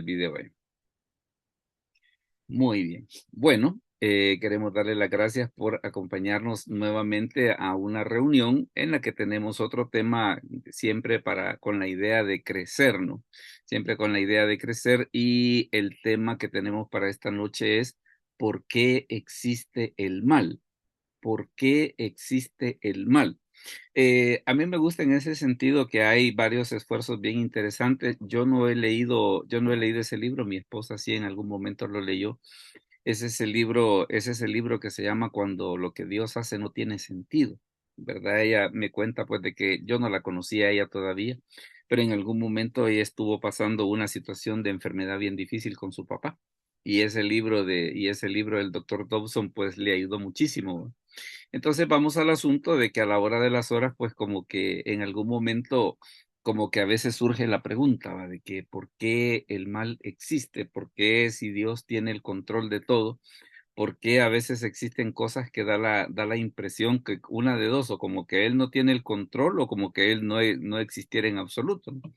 video ahí. Muy bien. Bueno, queremos darle las gracias por acompañarnos nuevamente a una reunión en la que tenemos otro tema siempre con la idea de crecer, ¿no? Siempre con la idea de crecer, y el tema que tenemos para esta noche es ¿por qué existe el mal? ¿Por qué existe el mal? A mí me gusta en ese sentido que hay varios esfuerzos bien interesantes. Yo no he leído ese libro, mi esposa sí en algún momento lo leyó. Ese es el libro que se llama Cuando lo que Dios hace no tiene sentido, ¿verdad? Ella me cuenta pues de que yo no la conocía a ella todavía, pero en algún momento ella estuvo pasando una situación de enfermedad bien difícil con su papá. Y ese libro del doctor Dobson pues le ayudó muchísimo. Entonces vamos al asunto de que a la hora de las horas, pues como que en algún momento, como que a veces surge la pregunta, ¿va? De que ¿por qué el mal existe? ¿Por qué si Dios tiene el control de todo? ¿Por qué a veces existen cosas que da la impresión que una de dos, o como que Él no tiene el control o como que Él no existiera en absoluto, ¿no?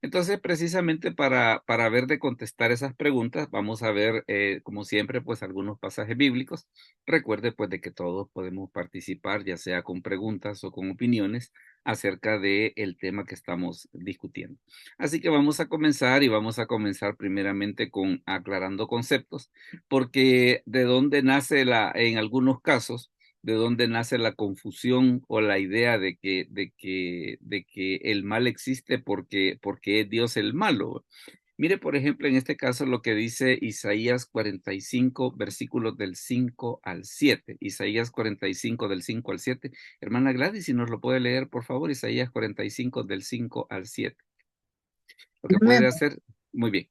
Entonces, precisamente para ver de contestar esas preguntas, vamos a ver, como siempre, pues algunos pasajes bíblicos. Recuerde, pues, de que todos podemos participar, ya sea con preguntas o con opiniones acerca del tema que estamos discutiendo. Así que vamos a comenzar, y vamos a comenzar primeramente con aclarando conceptos, porque de dónde nace en algunos casos, de dónde nace la confusión o la idea de que el mal existe porque es Dios el malo. Mire, por ejemplo, en este caso lo que dice Isaías 45, versículos del 5 al 7. Isaías 45 del 5 al 7. Hermana Gladys, si nos lo puede leer, por favor, Isaías 45 del 5 al 7. Lo que Amén. puede hacer, muy bien.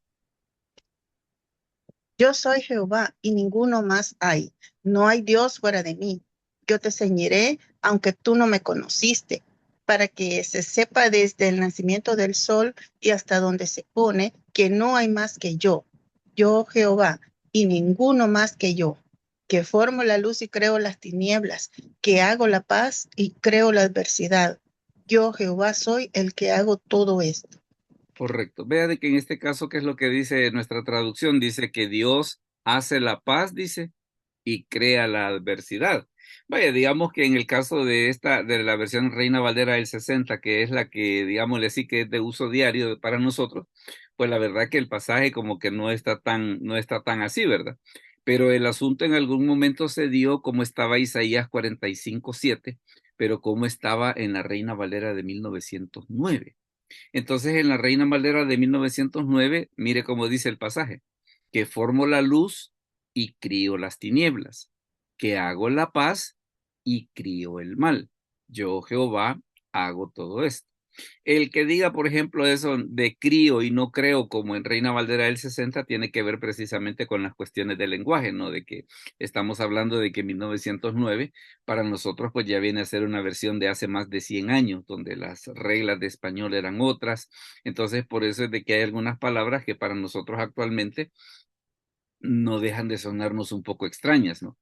Yo soy Jehová y ninguno más hay. No hay Dios fuera de mí. Yo te ceñiré, aunque tú no me conociste, para que se sepa desde el nacimiento del sol y hasta donde se pone que no hay más que yo. Yo Jehová y ninguno más que yo, que formo la luz y creo las tinieblas, que hago la paz y creo la adversidad. Yo Jehová soy el que hago todo esto. Correcto. Vea de que en este caso, ¿qué es lo que dice nuestra traducción? Dice que Dios hace la paz, dice, y crea la adversidad. Vaya, digamos que en el caso de la versión Reina Valera del 60, que es la que, digámosle así, que es de uso diario para nosotros, pues la verdad que el pasaje como que no está tan así, ¿verdad? Pero el asunto en algún momento se dio como estaba Isaías 45:7, pero como estaba en la Reina Valera de 1909. Entonces, en la Reina Valera de 1909, mire cómo dice el pasaje, que formo la luz y crío las tinieblas, que hago la paz y crío el mal. Yo, Jehová, hago todo esto. El que diga, por ejemplo, eso de crío y no creo, como en Reina Valera del 60, tiene que ver precisamente con las cuestiones del lenguaje, ¿no? De que estamos hablando de que 1909 para nosotros pues ya viene a ser una versión de hace más de 100 años, donde las reglas de español eran otras. Entonces, por eso es de que hay algunas palabras que para nosotros actualmente no dejan de sonarnos un poco extrañas, ¿no?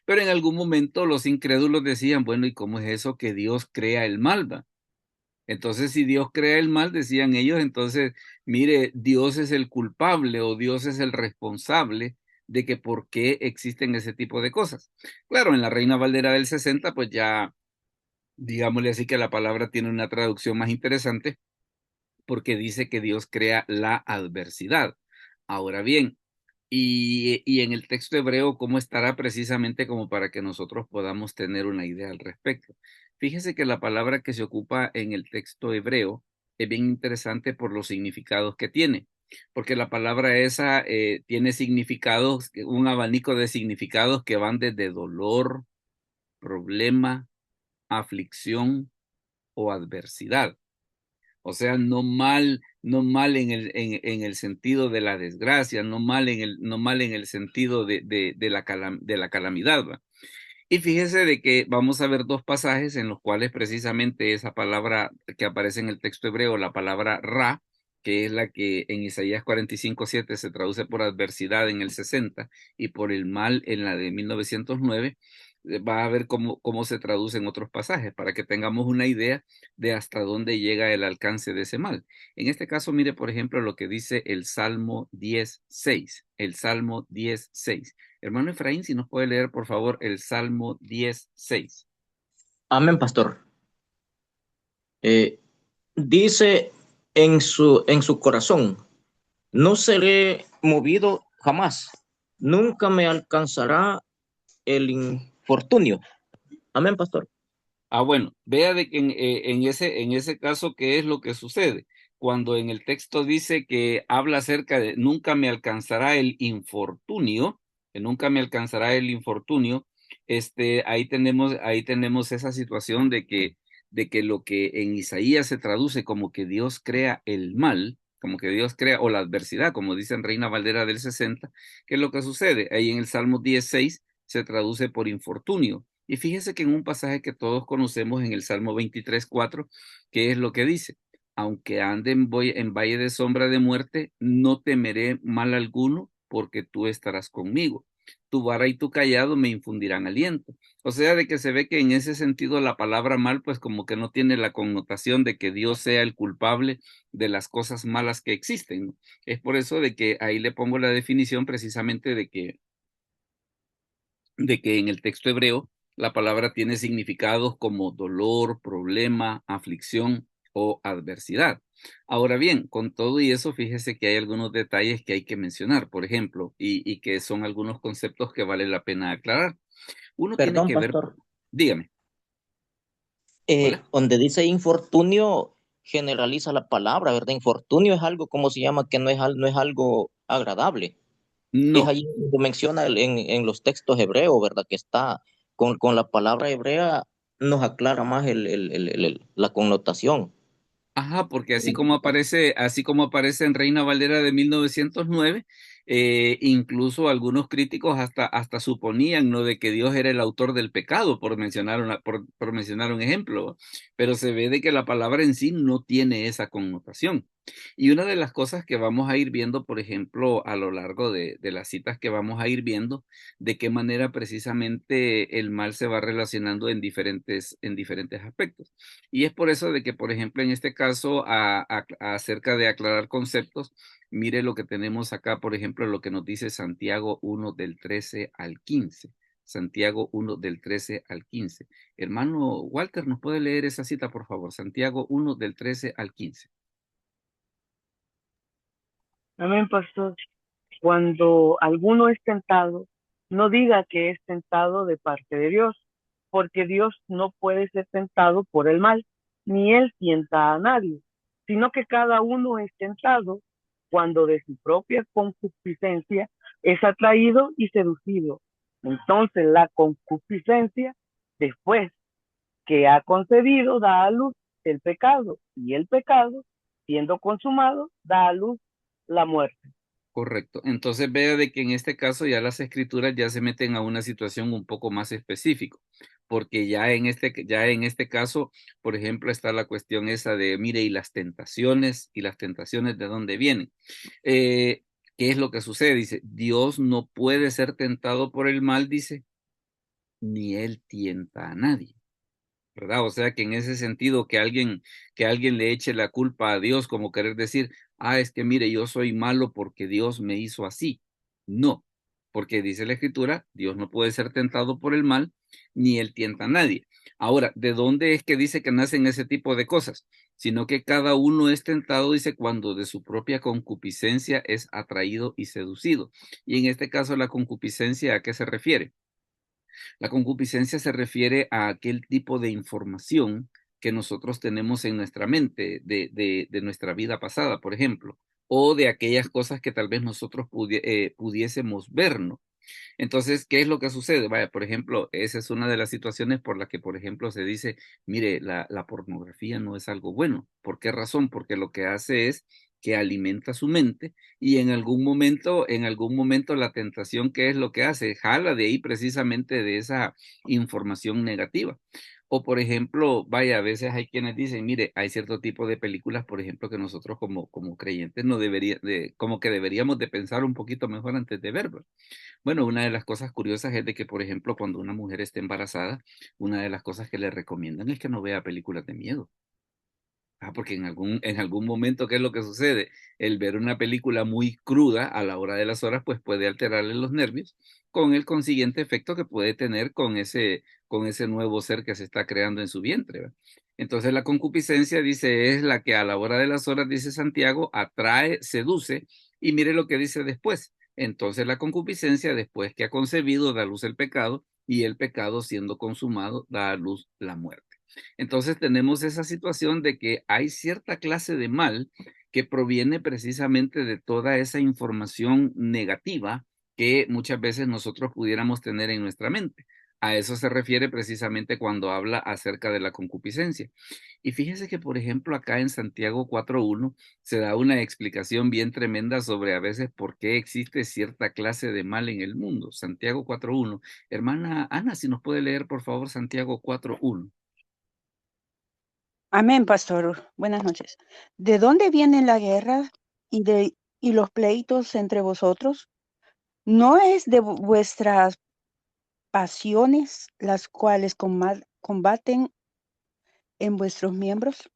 Pero en algún momento los incrédulos decían, bueno, ¿y cómo es eso que Dios crea el mal, va? Entonces, si Dios crea el mal, decían ellos, entonces, mire, Dios es el culpable o Dios es el responsable de que por qué existen ese tipo de cosas. Claro, en la Reina Valera del 60, pues ya, digámosle así que la palabra tiene una traducción más interesante porque dice que Dios crea la adversidad. Ahora bien, y en el texto hebreo, ¿cómo estará precisamente como para que nosotros podamos tener una idea al respecto? Fíjese que la palabra que se ocupa en el texto hebreo es bien interesante por los significados que tiene, porque la palabra esa tiene significados, un abanico de significados que van desde dolor, problema, aflicción o adversidad. O sea, no mal en el sentido de la desgracia, no mal en el sentido de la calamidad, ¿va? Y fíjese de que vamos a ver dos pasajes en los cuales precisamente esa palabra que aparece en el texto hebreo, la palabra ra, que es la que en Isaías 45:7 se traduce por adversidad en el 60 y por el mal en la de 1909, va a ver cómo se traduce en otros pasajes, para que tengamos una idea de hasta dónde llega el alcance de ese mal. En este caso, mire, por ejemplo, lo que dice el Salmo 10:6. El Salmo 10:6. Hermano Efraín, si nos puede leer, por favor, el Salmo 10:6. Amén, pastor. Eh, Dice en su corazón, no seré movido jamás, nunca me alcanzará el infortunio. Amén, pastor. Bueno, vea de que en ese caso, ¿qué es lo que sucede? Cuando en el texto dice que habla acerca de nunca me alcanzará el infortunio, que nunca me alcanzará el infortunio, ahí tenemos esa situación de que lo que en Isaías se traduce como que Dios crea el mal, como que Dios crea, o la adversidad, como dice en Reina Valera del 60, ¿qué es lo que sucede? Ahí en el Salmo 16 se traduce por infortunio. Y fíjese que en un pasaje que todos conocemos en el Salmo 23:4, ¿qué es lo que dice? Aunque ande en valle de sombra de muerte, no temeré mal alguno, porque tú estarás conmigo. Tu vara y tu callado me infundirán aliento. O sea, de que se ve que en ese sentido la palabra mal, pues como que no tiene la connotación de que Dios sea el culpable de las cosas malas que existen, ¿no? Es por eso de que ahí le pongo la definición precisamente de que en el texto hebreo la palabra tiene significados como dolor, problema, aflicción o adversidad. Ahora bien, con todo y eso, fíjese que hay algunos detalles que hay que mencionar, por ejemplo, y que son algunos conceptos que vale la pena aclarar. Uno tiene Perdón, que ver, pastor. dígame, hola. Donde dice infortunio, generaliza la palabra, ¿verdad? Infortunio es algo, como se llama, que no es algo agradable. Es No. ahí donde menciona en los textos hebreos, ¿verdad? Que está con la palabra hebrea, nos aclara más la connotación. Ajá, porque así como aparece en Reina Valera de 1909, incluso algunos críticos hasta suponían, ¿no?, de que Dios era el autor del pecado, por mencionar un ejemplo, pero se ve de que la palabra en sí no tiene esa connotación. Y una de las cosas que vamos a ir viendo, por ejemplo, a lo largo de las citas que vamos a ir viendo, de qué manera precisamente el mal se va relacionando en diferentes aspectos. Y es por eso de que, por ejemplo, en este caso, acerca de aclarar conceptos, mire lo que tenemos acá, por ejemplo, lo que nos dice Santiago 1 del 13 al 15. Santiago 1 del 13 al 15. Hermano Walter, ¿nos puede leer esa cita, por favor? Santiago 1 del 13 al 15. Amén, pastor. Cuando alguno es tentado, no diga que es tentado de parte de Dios, porque Dios no puede ser tentado por el mal, ni él tienta a nadie, sino que cada uno es tentado cuando de su propia concupiscencia es atraído y seducido. Entonces la concupiscencia, después que ha concebido, da a luz el pecado, y el pecado, siendo consumado, da a luz la muerte. Correcto. Entonces vea de que en este caso ya las escrituras ya se meten a una situación un poco más específica, porque ya en este caso, por ejemplo, está la cuestión esa de, mire, y las tentaciones de dónde vienen. ¿Qué es lo que sucede? Dice, Dios no puede ser tentado por el mal, dice, ni él tienta a nadie. ¿Verdad? O sea que en ese sentido que alguien le eche la culpa a Dios, como querer decir, es que mire, yo soy malo porque Dios me hizo así. No, porque dice la Escritura, Dios no puede ser tentado por el mal, ni él tienta a nadie. Ahora, ¿de dónde es que dice que nacen ese tipo de cosas? Sino que cada uno es tentado, dice, cuando de su propia concupiscencia es atraído y seducido. Y en este caso, la concupiscencia, ¿a qué se refiere? La concupiscencia se refiere a aquel tipo de información que nosotros tenemos en nuestra mente de nuestra vida pasada, por ejemplo, o de aquellas cosas que tal vez nosotros pudiésemos ver, ¿no? Entonces, ¿qué es lo que sucede? Vaya, por ejemplo, esa es una de las situaciones por las que, por ejemplo, se dice, mire, la pornografía no es algo bueno. ¿Por qué razón? Porque lo que hace es que alimenta su mente, y en algún momento la tentación, ¿qué es lo que hace? Jala de ahí precisamente de esa información negativa. O por ejemplo, vaya, a veces hay quienes dicen, mire, hay cierto tipo de películas, por ejemplo, que nosotros como creyentes no como que deberíamos de pensar un poquito mejor antes de ver, ¿verdad? Bueno, una de las cosas curiosas es de que, por ejemplo, cuando una mujer está embarazada, una de las cosas que le recomiendan es que no vea películas de miedo. Porque en algún momento, ¿qué es lo que sucede? El ver una película muy cruda a la hora de las horas, pues puede alterarle los nervios, con el consiguiente efecto que puede tener con ese nuevo ser que se está creando en su vientre, ¿verdad? Entonces la concupiscencia, dice, es la que a la hora de las horas, dice Santiago, atrae, seduce, y mire lo que dice después. Entonces la concupiscencia, después que ha concebido, da a luz el pecado, y el pecado siendo consumado, da a luz la muerte. Entonces tenemos esa situación de que hay cierta clase de mal que proviene precisamente de toda esa información negativa que muchas veces nosotros pudiéramos tener en nuestra mente. A eso se refiere precisamente cuando habla acerca de la concupiscencia. Y fíjese que, por ejemplo, acá en Santiago 4.1 se da una explicación bien tremenda sobre a veces por qué existe cierta clase de mal en el mundo. Santiago 4.1. Hermana Ana, si nos puede leer, por favor, Santiago 4.1. Amén, pastor. Buenas noches. ¿De dónde viene la guerra y los pleitos entre vosotros? ¿No es de vuestras pasiones las cuales combaten en vuestros miembros?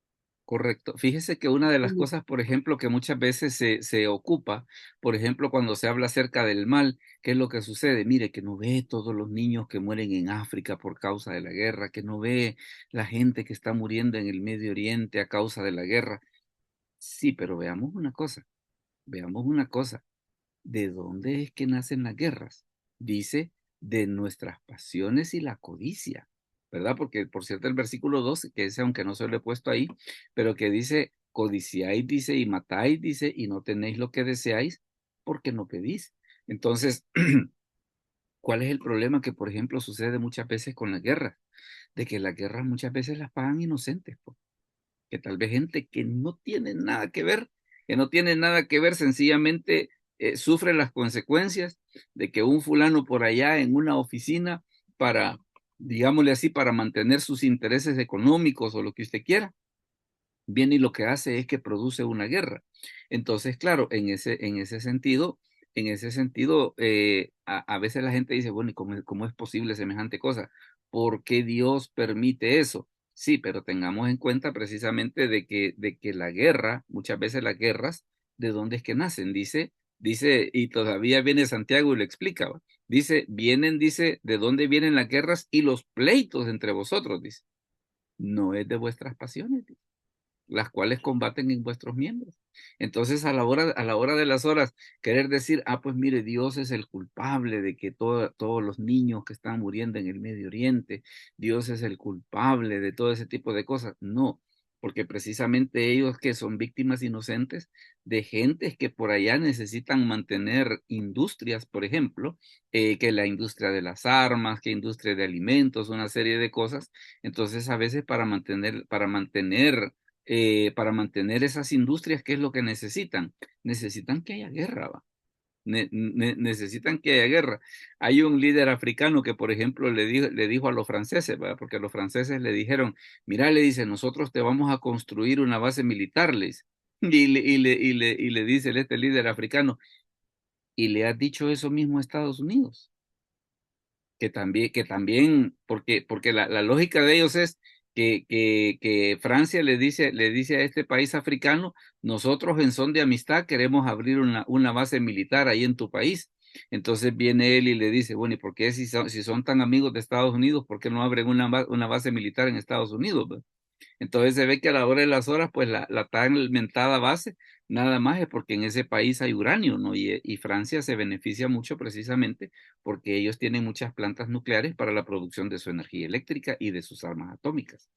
Correcto. Fíjese que una de las Amén. cosas, por ejemplo, que muchas veces se ocupa, por ejemplo, cuando se habla acerca del mal, ¿qué es lo que sucede? Mire, que no ve todos los niños que mueren en África por causa de la guerra, que no ve la gente que está muriendo en el Medio Oriente a causa de la guerra. Sí, pero veamos una cosa. ¿De dónde es que nacen las guerras? Dice, de nuestras pasiones y la codicia, ¿verdad? Porque, por cierto, el versículo 12, que ese, aunque no se lo he puesto ahí, pero que dice, codiciáis, dice, y matáis, dice, y no tenéis lo que deseáis, porque no pedís. Entonces, ¿cuál es el problema que, por ejemplo, sucede muchas veces con las guerras? De que las guerras muchas veces las pagan inocentes, pues, que tal vez gente que no tiene nada que ver, sencillamente sufre las consecuencias de que un fulano por allá en una oficina para, digámosle así, para mantener sus intereses económicos o lo que usted quiera, viene y lo que hace es que produce una guerra. Entonces, claro, en ese sentido, a veces la gente dice, bueno, ¿y cómo es posible semejante cosa? ¿Por qué Dios permite eso? Sí, pero tengamos en cuenta precisamente de que la guerra, muchas veces las guerras, ¿de dónde es que nacen? Dice, y todavía viene Santiago y lo explica, ¿va? Dice, ¿de dónde vienen las guerras y los pleitos entre vosotros? Dice, no es de vuestras pasiones, las cuales combaten en vuestros miembros. Entonces, a la hora de las horas, querer decir, pues mire, Dios es el culpable de que todos los niños que están muriendo en el Medio Oriente, Dios es el culpable de todo ese tipo de cosas. No, porque precisamente ellos que son víctimas inocentes de gentes que por allá necesitan mantener industrias, por ejemplo, que la industria de las armas, que industria de alimentos, una serie de cosas. Entonces, a veces para mantener esas industrias, ¿qué es lo que necesitan? Necesitan que haya guerra, ¿va? Necesitan que haya guerra. Hay un líder africano que, por ejemplo, le dijo a los franceses, ¿va? Porque los franceses le dijeron, mira, le dice, nosotros te vamos a construir una base militar, les. Y le dice este líder africano, y le ha dicho eso mismo a Estados Unidos que también, porque la lógica de ellos es que Francia le dice a este país africano, nosotros en son de amistad queremos abrir una base militar ahí en tu país. Entonces viene él y le dice, bueno, ¿y por qué si son tan amigos de Estados Unidos, por qué no abren una base militar en Estados Unidos? ¿Ve? Entonces se ve que a la hora de las horas, pues la tan mentada base, nada más es porque en ese país hay uranio, ¿no? Y Francia se beneficia mucho precisamente porque ellos tienen muchas plantas nucleares para la producción de su energía eléctrica y de sus armas atómicas.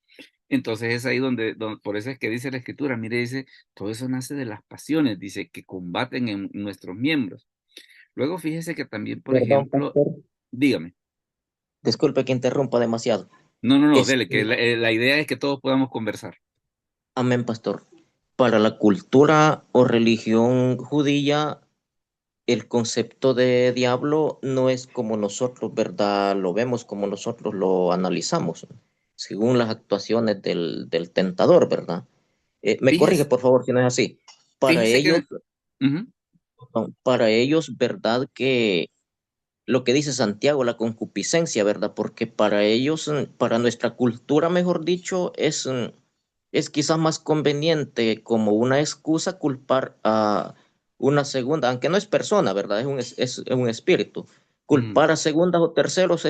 Entonces es ahí donde por eso es que dice la escritura, mire, dice, todo eso nace de las pasiones, dice, que combaten en nuestros miembros. Luego fíjese que también, por Perdón, ejemplo, pastor. dígame. Disculpe que interrumpa demasiado. No, no, no, Es, dele, que la idea es que todos podamos conversar. amén, pastor. para la cultura o religión judía, el concepto de diablo no es como nosotros, ¿verdad? Lo vemos como nosotros lo analizamos, según las actuaciones del tentador, ¿verdad? Me corrige, Fíjese, por favor, si no es así. Para fíjese ellos, que, ujú, para ellos, ¿verdad? Que lo que dice Santiago, la concupiscencia, ¿verdad? Porque para ellos, para nuestra cultura, mejor dicho, es quizás más conveniente como una excusa culpar a una segunda, aunque no es persona, ¿verdad? Es un espíritu. ujú. Culpar a segundas o terceros,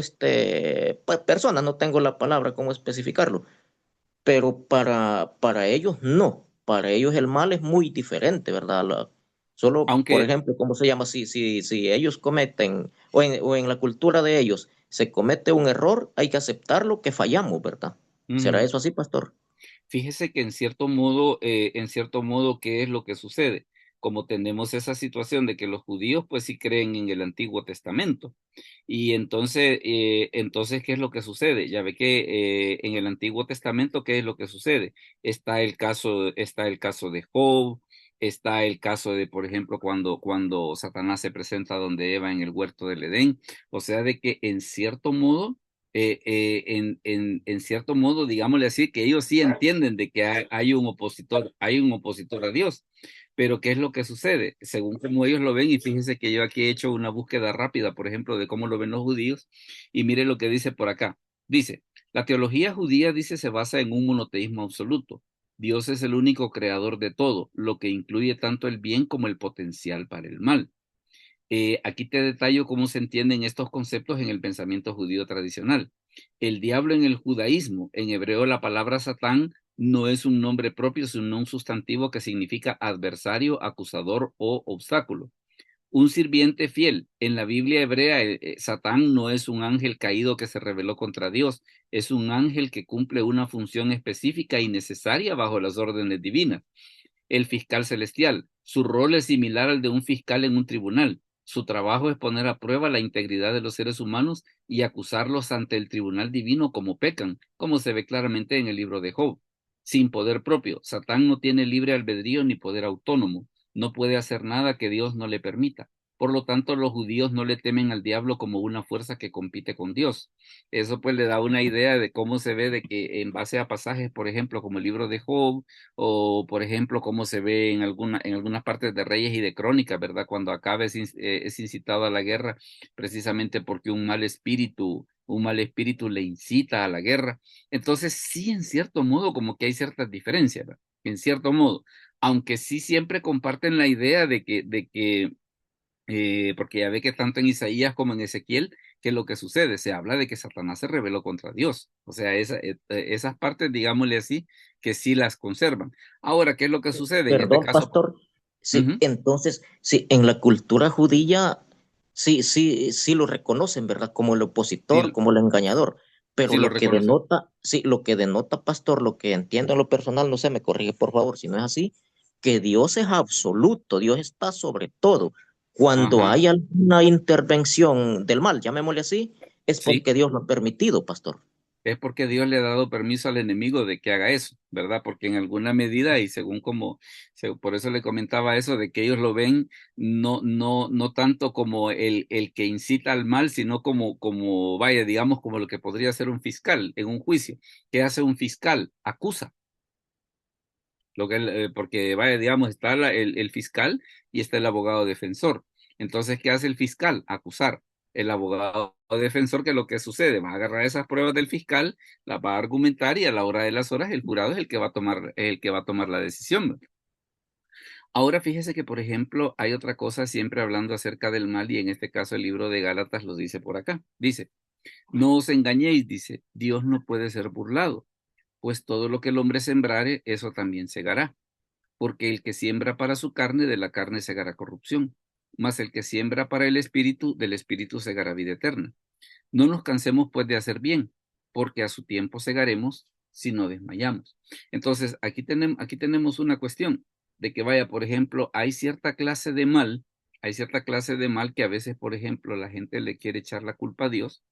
personas, no tengo la palabra, cómo especificarlo, pero para ellos no. Para ellos el mal es muy diferente, ¿verdad? Solo, por Aunque, ejemplo, ¿cómo se llama? Si ellos cometen, o en la cultura de ellos, se comete un error, hay que aceptarlo que fallamos, ¿verdad? ¿Será ujú. eso así, pastor? Fíjese que en cierto modo, ¿qué es lo que sucede? Como tenemos esa situación de que los judíos pues sí creen en el Antiguo Testamento. Y entonces, ¿qué es lo que sucede? Ya ve que en el Antiguo Testamento, ¿qué es lo que sucede? Está el caso de Job, está el caso de, por ejemplo, cuando Satanás se presenta donde Eva en el huerto del Edén. O sea, de que en cierto modo, digámosle así, que ellos sí entienden de que hay un opositor a Dios. Pero ¿qué es lo que sucede? Según como ellos lo ven, y fíjense que yo aquí he hecho una búsqueda rápida, por ejemplo, de cómo lo ven los judíos, y mire lo que dice por acá. Dice, la teología judía, dice, se basa en un monoteísmo absoluto. Dios es el único creador de todo, lo que incluye tanto el bien como el potencial para el mal. Aquí te detallo cómo se entienden estos conceptos en el pensamiento judío tradicional. El diablo en el judaísmo, en hebreo la palabra Satán no es un nombre propio, sino un sustantivo que significa adversario, acusador o obstáculo. Un sirviente fiel. En la Biblia hebrea, Satán no es un ángel caído que se rebeló contra Dios, es un ángel que cumple una función específica y necesaria bajo las órdenes divinas. El fiscal celestial. Su rol es similar al de un fiscal en un tribunal. Su trabajo es poner a prueba la integridad de los seres humanos y acusarlos ante el tribunal divino como pecan, como se ve claramente en el libro de Job. Sin poder propio, Satán no tiene libre albedrío ni poder autónomo. No puede hacer nada que Dios no le permita. Por lo tanto, los judíos no le temen al diablo como una fuerza que compite con Dios. Eso pues le da una idea de cómo se ve de que en base a pasajes, por ejemplo, como el libro de Job, o por ejemplo, cómo se ve en algunas partes de Reyes y de Crónicas, ¿verdad? Cuando Acabe es incitado a la guerra precisamente porque un mal espíritu le incita a la guerra. Entonces, sí, en cierto modo, como que hay ciertas diferencias, ¿verdad? En cierto modo, aunque sí siempre comparten la idea porque ya ve que tanto en Isaías como en Ezequiel, ¿qué es lo que sucede? Se habla de que Satanás se rebeló contra Dios. O sea, esas partes, digámosle así, que sí las conservan. Ahora, ¿qué es lo que sucede en este Perdón, caso? pastor. Sí, Ujú. entonces, sí, en la cultura judía, sí lo reconocen, ¿verdad? Como el opositor, Sí, como el engañador. Pero sí lo reconocen. lo que denota, pastor, lo que entiendo en lo personal, no sé, me corrige por favor, si no es así, que Dios es absoluto, Dios está sobre todo. Cuando Ajá, hay alguna intervención del mal, llamémosle así, es sí. porque Dios lo ha permitido, pastor. Es porque Dios le ha dado permiso al enemigo de que haga eso, ¿verdad? Porque en alguna medida, y según por eso le comentaba eso, de que ellos lo ven no tanto como el que incita al mal, sino vaya, digamos, como lo que podría ser un fiscal en un juicio. ¿Qué hace un fiscal? Acusa. Porque vaya, digamos, está el fiscal y está el abogado defensor. Entonces, ¿qué hace el fiscal? Acusar. El abogado defensor, que lo que sucede, va a agarrar esas pruebas del fiscal, las va a argumentar y a la hora de las horas el jurado es el que va a tomar la decisión. Ahora fíjese que, por ejemplo, hay otra cosa siempre hablando acerca del mal y en este caso el libro de Gálatas lo dice por acá. Dice, no os engañéis, dice, Dios no puede ser burlado, pues todo lo que el hombre sembrare, eso también segará. Porque el que siembra para su carne, de la carne segará corrupción, mas el que siembra para el espíritu, del espíritu segará vida eterna. No nos cansemos pues de hacer bien, porque a su tiempo segaremos si no desmayamos. Entonces, aquí tenemos una cuestión de que vaya, por ejemplo, hay cierta clase de mal que a veces, por ejemplo, la gente le quiere echar la culpa a Dios,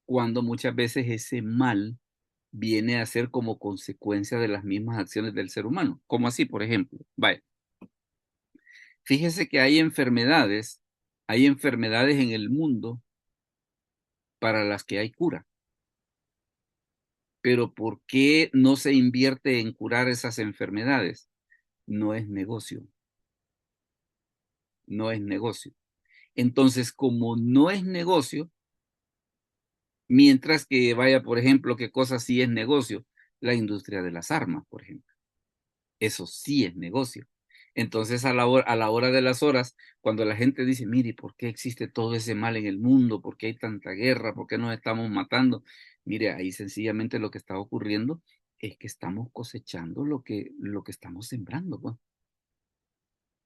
cuando muchas veces ese mal viene a ser como consecuencia de las mismas acciones del ser humano. ¿Cómo así, por ejemplo? Vaya, fíjese que hay enfermedades en el mundo para las que hay cura. Pero ¿por qué no se invierte en curar esas enfermedades? No es negocio. No es negocio. Entonces, como no es negocio, mientras que vaya, por ejemplo, ¿qué cosa sí es negocio? La industria de las armas, por ejemplo. Eso sí es negocio. Entonces, a la hora de las horas, cuando la gente dice, mire, ¿por qué existe todo ese mal en el mundo? ¿Por qué hay tanta guerra? ¿Por qué nos estamos matando? Mire, ahí sencillamente lo que está ocurriendo es que estamos cosechando lo que estamos sembrando, pues.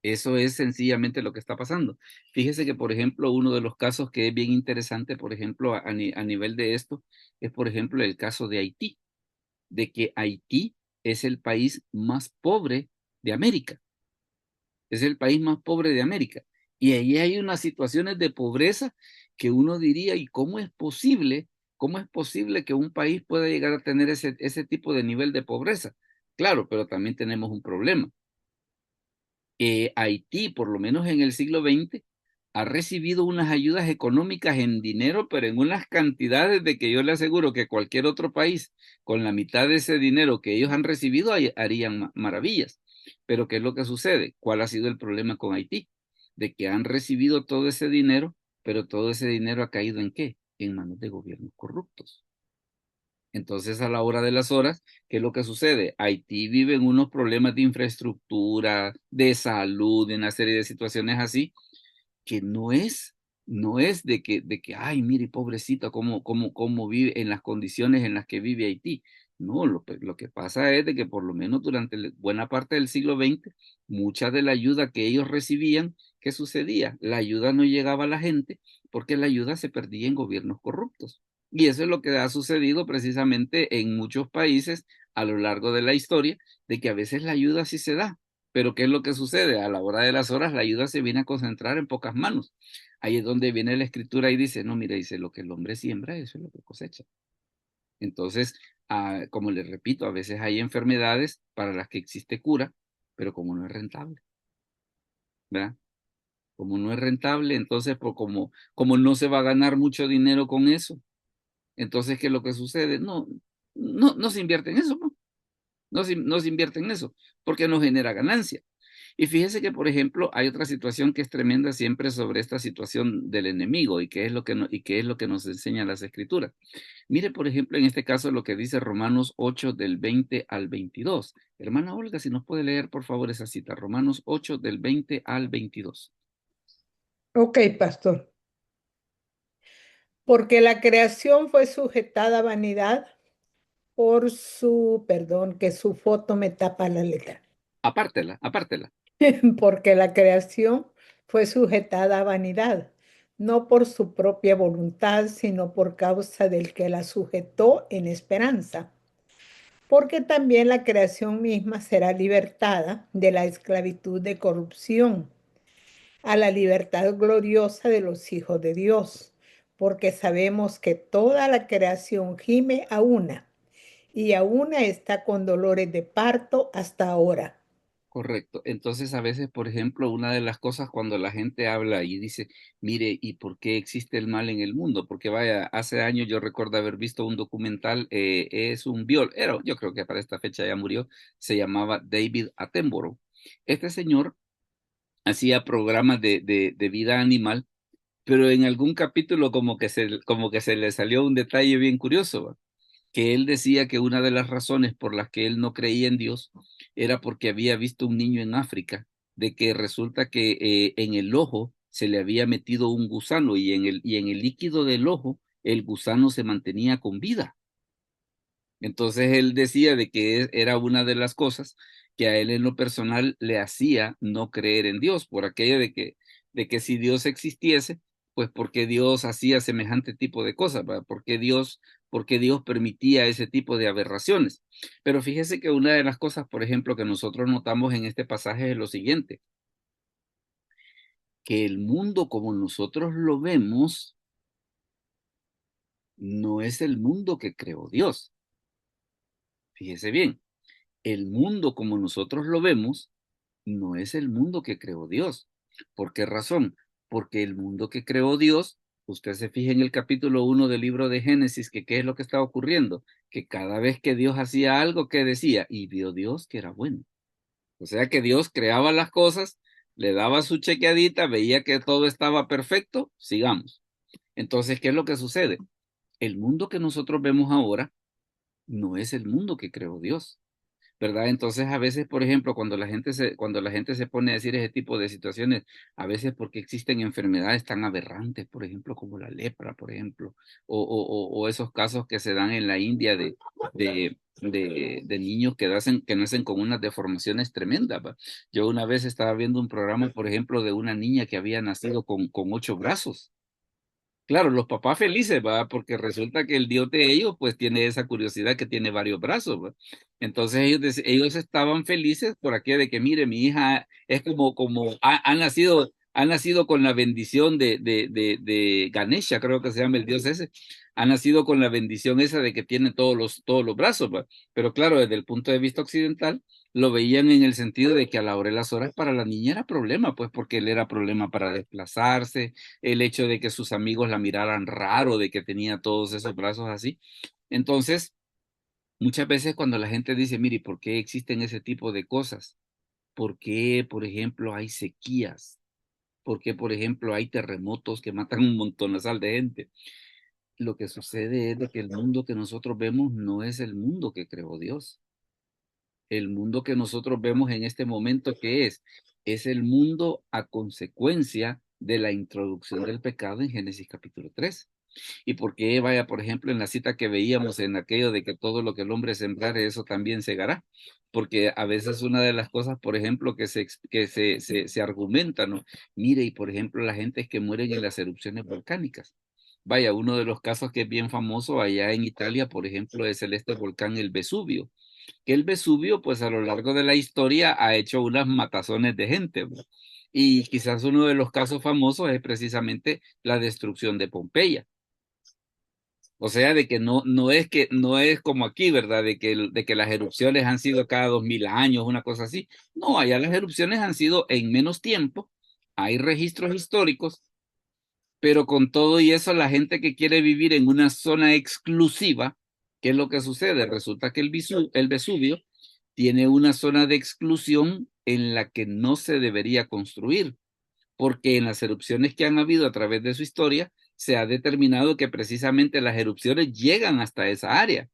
Eso es sencillamente lo que está pasando. Fíjese que, por ejemplo, uno de los casos que es bien interesante, por ejemplo, a nivel de esto, es, por ejemplo, el caso de Haití, de que Haití es el país más pobre de América. Es el país más pobre de América. Y ahí hay unas situaciones de pobreza que uno diría, ¿y cómo es posible? ¿Cómo es posible que un país pueda llegar a tener ese tipo de nivel de pobreza? Claro, pero también tenemos un problema. Haití, por lo menos en el siglo XX, ha recibido unas ayudas económicas en dinero, pero en unas cantidades de que yo le aseguro que cualquier otro país, con la mitad de ese dinero que ellos han recibido, harían maravillas. Pero ¿qué es lo que sucede? ¿Cuál ha sido el problema con Haití? De que han recibido todo ese dinero, pero todo ese dinero ha caído ¿en qué? En manos de gobiernos corruptos. Entonces, a la hora de las horas, ¿qué es lo que sucede? Haití vive en unos problemas de infraestructura, de salud, en una serie de situaciones así, que no es de que, ay, mire, pobrecita, cómo vive en las condiciones en las que vive Haití. No, lo que pasa es de que por lo menos durante buena parte del siglo XX, mucha de la ayuda que ellos recibían, ¿qué sucedía? La ayuda no llegaba a la gente porque la ayuda se perdía en gobiernos corruptos. Y eso es lo que ha sucedido precisamente en muchos países a lo largo de la historia, de que a veces la ayuda sí se da, pero ¿qué es lo que sucede? A la hora de las horas, la ayuda se viene a concentrar en pocas manos. Ahí es donde viene la escritura y dice, no, mira, dice, lo que el hombre siembra, eso es lo que cosecha. Entonces, como les repito, a veces hay enfermedades para las que existe cura, pero como no es rentable, ¿verdad? Como no es rentable, entonces, como no se va a ganar mucho dinero con eso, entonces, ¿qué es lo que sucede? No se invierte en eso, ¿no? No se invierte en eso, porque no genera ganancia. Y fíjese que, por ejemplo, hay otra situación que es tremenda siempre sobre esta situación del enemigo y qué es lo que, y qué es lo que nos enseñan las escrituras. Mire, por ejemplo, en este caso lo que dice Romanos 8 del 20 al 22. Hermana Olga, si nos puede leer, por favor, esa cita. Romanos 8 del 20 al 22. Ok, pastor. Porque la creación fue sujetada a vanidad por perdón, que su foto me tapa la letra. Apártela. Porque la creación fue sujetada a vanidad, no por su propia voluntad, sino por causa del que la sujetó en esperanza. Porque también la creación misma será libertada de la esclavitud de corrupción a la libertad gloriosa de los hijos de Dios, porque sabemos que toda la creación gime a una, y a una está con dolores de parto hasta ahora. Correcto. Entonces, a veces, por ejemplo, una de las cosas cuando la gente habla y dice, mire, ¿y por qué existe el mal en el mundo? Porque vaya, hace años yo recuerdo haber visto un documental, es un biólogo, yo creo que para esta fecha ya murió, se llamaba David Attenborough. Este señor hacía programas de vida animal, pero en algún capítulo como que se le salió un detalle bien curioso, ¿va? Que él decía que una de las razones por las que él no creía en Dios era porque había visto un niño en África, de que resulta que en el ojo se le había metido un gusano y en el líquido del ojo el gusano se mantenía con vida. Entonces él decía de que era una de las cosas que a él en lo personal le hacía no creer en Dios, por aquello de que si Dios existiese, pues ¿por qué Dios hacía semejante tipo de cosas? ¿Verdad? Por qué Dios permitía ese tipo de aberraciones? Pero fíjese que una de las cosas, por ejemplo, que nosotros notamos en este pasaje es lo siguiente, que el mundo como nosotros lo vemos no es el mundo que creó Dios. Fíjese bien, el mundo como nosotros lo vemos no es el mundo que creó Dios. ¿Por qué razón? Porque el mundo que creó Dios, usted se fija en el capítulo 1 del libro de Génesis, que qué es lo que estaba ocurriendo, que cada vez que Dios hacía algo, que decía, y vio Dios que era bueno. O sea que Dios creaba las cosas, le daba su chequeadita, veía que todo estaba perfecto, sigamos. Entonces, ¿qué es lo que sucede? El mundo que nosotros vemos ahora no es el mundo que creó Dios. ¿Verdad? Entonces, a veces, por ejemplo, cuando la gente se pone a decir ese tipo de situaciones, a veces porque existen enfermedades tan aberrantes, por ejemplo, como la lepra, por ejemplo, o esos casos que se dan en la India de niños que nacen con unas deformaciones tremendas, ¿va? Yo una vez estaba viendo un programa, por ejemplo, de una niña que había nacido con 8 brazos. Claro, los papás felices, ¿va? Porque resulta que el Dios de ellos, pues, tiene esa curiosidad que tiene varios brazos, ¿va? Entonces ellos estaban felices por aquello de que, mire, mi hija es como ha nacido con la bendición de Ganesha, creo que se llama el Dios ese. Ha nacido con la bendición esa de que tiene todos los brazos, ¿va? Pero claro, desde el punto de vista occidental, lo veían en el sentido de que a la hora de las horas para la niña era problema, pues, porque él era problema para desplazarse, el hecho de que sus amigos la miraran raro, de que tenía todos esos brazos así. Entonces, muchas veces cuando la gente dice, mire, ¿por qué existen ese tipo de cosas? ¿Por qué, por ejemplo, hay sequías? ¿Por qué, por ejemplo, hay terremotos que matan un montonazal de gente? Lo que sucede es de que el mundo que nosotros vemos no es el mundo que creó Dios. El mundo que nosotros vemos en este momento, ¿qué es? Es el mundo a consecuencia de la introducción del pecado en Génesis capítulo 3. Y porque vaya, por ejemplo, en la cita que veíamos en aquello de que todo lo que el hombre sembrare, eso también segará. Porque a veces una de las cosas, por ejemplo, que se argumenta, ¿no? Mire, y por ejemplo, la gente es que mueren en las erupciones volcánicas. Vaya, uno de los casos que es bien famoso allá en Italia, por ejemplo, es este volcán, el Vesubio. Que el Vesubio, pues a lo largo de la historia, ha hecho unas matazones de gente, ¿no? Y quizás uno de los casos famosos es precisamente la destrucción de Pompeya. O sea, de que no es como aquí, ¿verdad? De que las erupciones han sido cada 2000 años, una cosa así. No, allá las erupciones han sido en menos tiempo. Hay registros históricos, pero con todo y eso, la gente que quiere vivir en una zona exclusiva, ¿qué es lo que sucede? Resulta que el Vesubio tiene una zona de exclusión en la que no se debería construir, porque en las erupciones que han habido a través de su historia, se ha determinado que precisamente las erupciones llegan hasta esa área.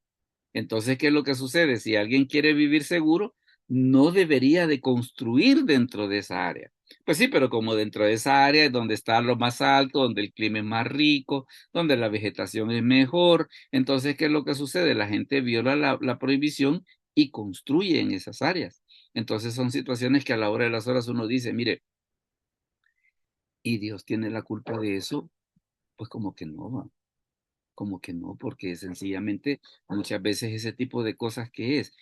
Entonces, ¿qué es lo que sucede? Si alguien quiere vivir seguro, no debería de construir dentro de esa área. Pues sí, pero como dentro de esa área es donde está lo más alto, donde el clima es más rico, donde la vegetación es mejor, entonces, ¿qué es lo que sucede? La gente viola la prohibición y construye en esas áreas. Entonces son situaciones que a la hora de las horas uno dice, mire, ¿y Dios tiene la culpa de eso? Pues como que no va. Como que no, porque sencillamente muchas veces ese tipo de cosas que es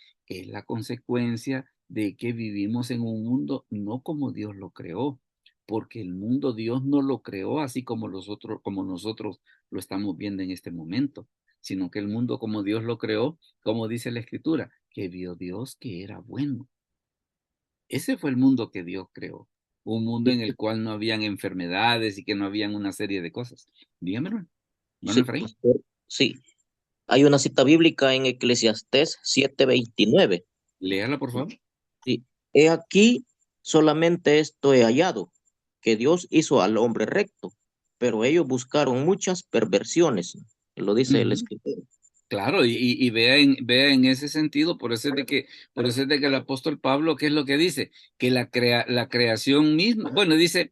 la consecuencia de que vivimos en un mundo no como Dios lo creó, porque el mundo Dios no lo creó así como nosotros lo estamos viendo en este momento, sino que el mundo como Dios lo creó, como dice la Escritura, que vio Dios que era bueno. Ese fue el mundo que Dios creó, un mundo en el cual no habían enfermedades y que no habían una serie de cosas. Dígame, hermano Sí, Efraín, pastor, sí. Hay una cita bíblica en Eclesiastés 7:29. léala por favor. Sí. He aquí, solamente esto he hallado, que Dios hizo al hombre recto, pero ellos buscaron muchas perversiones. Lo dice el Ujú. escritor. Claro, y vea en ese sentido, por eso es de que el apóstol Pablo, ¿qué es lo que dice? Que la creación misma, bueno, dice,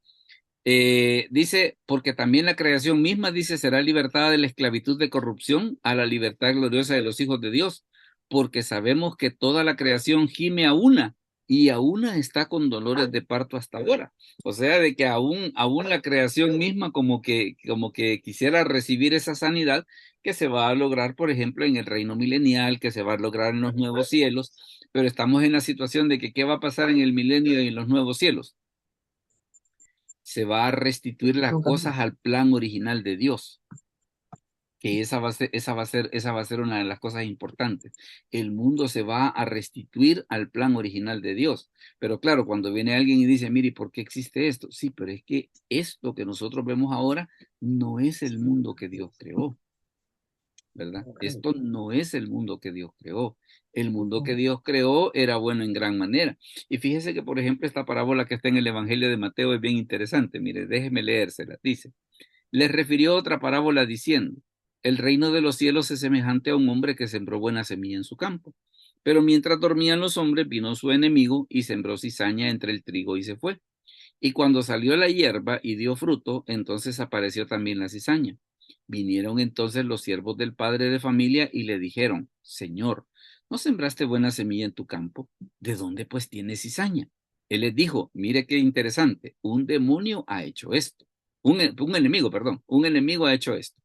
porque también la creación misma, dice, será libertada de la esclavitud de corrupción a la libertad gloriosa de los hijos de Dios, porque sabemos que toda la creación gime a una y a una está con dolores de parto hasta ahora. O sea, de que aún la creación misma como que quisiera recibir esa sanidad que se va a lograr, por ejemplo, en el reino milenial, que se va a lograr en los nuevos cielos, pero estamos en la situación de que ¿qué va a pasar en el milenio y en los nuevos cielos? Se va a restituir las cosas al plan original de Dios. que esa va a ser una de las cosas importantes. El mundo se va a restituir al plan original de Dios. Pero claro, cuando viene alguien y dice, mire, ¿por qué existe esto? Sí, pero es que esto que nosotros vemos ahora no es el mundo que Dios creó, ¿verdad? Esto no es el mundo que Dios creó. El mundo que Dios creó era bueno en gran manera. Y fíjese que, por ejemplo, esta parábola que está en el Evangelio de Mateo es bien interesante. Mire, déjeme leérsela. Dice, les refirió otra parábola diciendo, el reino de los cielos es semejante a un hombre que sembró buena semilla en su campo. Pero mientras dormían los hombres, vino su enemigo y sembró cizaña entre el trigo y se fue. Y cuando salió la hierba y dio fruto, entonces apareció también la cizaña. Vinieron entonces los siervos del padre de familia y le dijeron, Señor, ¿no sembraste buena semilla en tu campo? ¿De dónde pues tienes cizaña? Él les dijo, mire qué interesante, un demonio ha hecho esto. Un enemigo, perdón, un enemigo ha hecho esto.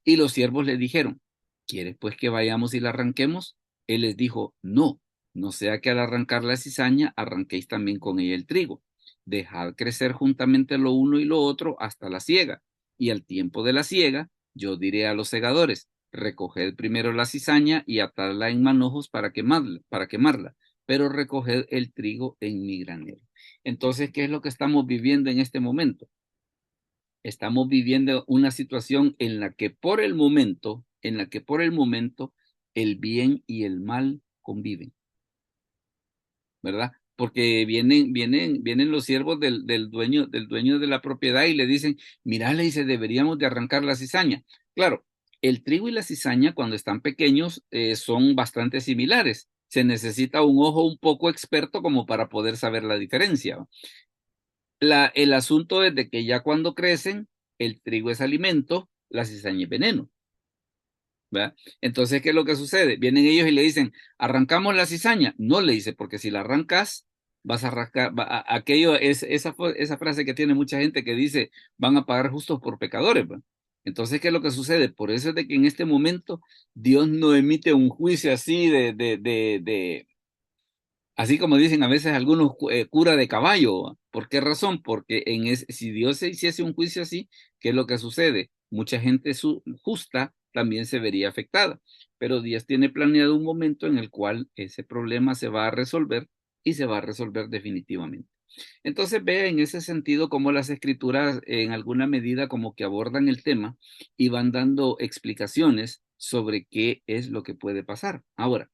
Y los siervos le dijeron, ¿quieres pues que vayamos y la arranquemos? Él les dijo, no, no sea que al arrancar la cizaña arranquéis también con ella el trigo. Dejad crecer juntamente lo uno y lo otro hasta la siega. Y al tiempo de la siega, yo diré a los segadores, recoged primero la cizaña y atadla en manojos para quemarla, pero recoged el trigo en mi granero. Entonces, ¿qué es lo que estamos viviendo en este momento? Estamos viviendo una situación en la que por el momento, el bien y el mal conviven, ¿verdad? Porque vienen los siervos del dueño de la propiedad y le dicen, mira, le dice, deberíamos de arrancar la cizaña. Claro, el trigo y la cizaña cuando están pequeños son bastante similares. Se necesita un ojo un poco experto como para poder saber la diferencia. El asunto es de que ya cuando crecen, el trigo es alimento, la cizaña es veneno, ¿verdad? Entonces, ¿qué es lo que sucede? Vienen ellos y le dicen, ¿arrancamos la cizaña? No, le dice, porque si la arrancas, vas a arrancar, aquello es esa frase que tiene mucha gente que dice, van a pagar justos por pecadores, ¿verdad? Entonces, ¿qué es lo que sucede? Por eso es de que en este momento Dios no emite un juicio así así como dicen a veces algunos cura de caballo. ¿Por qué razón? Porque si Dios se hiciese un juicio así, ¿qué es lo que sucede? Mucha gente justa también se vería afectada. Pero Dios tiene planeado un momento en el cual ese problema se va a resolver y se va a resolver definitivamente. Entonces vea en ese sentido cómo las escrituras en alguna medida como que abordan el tema y van dando explicaciones sobre qué es lo que puede pasar. Ahora,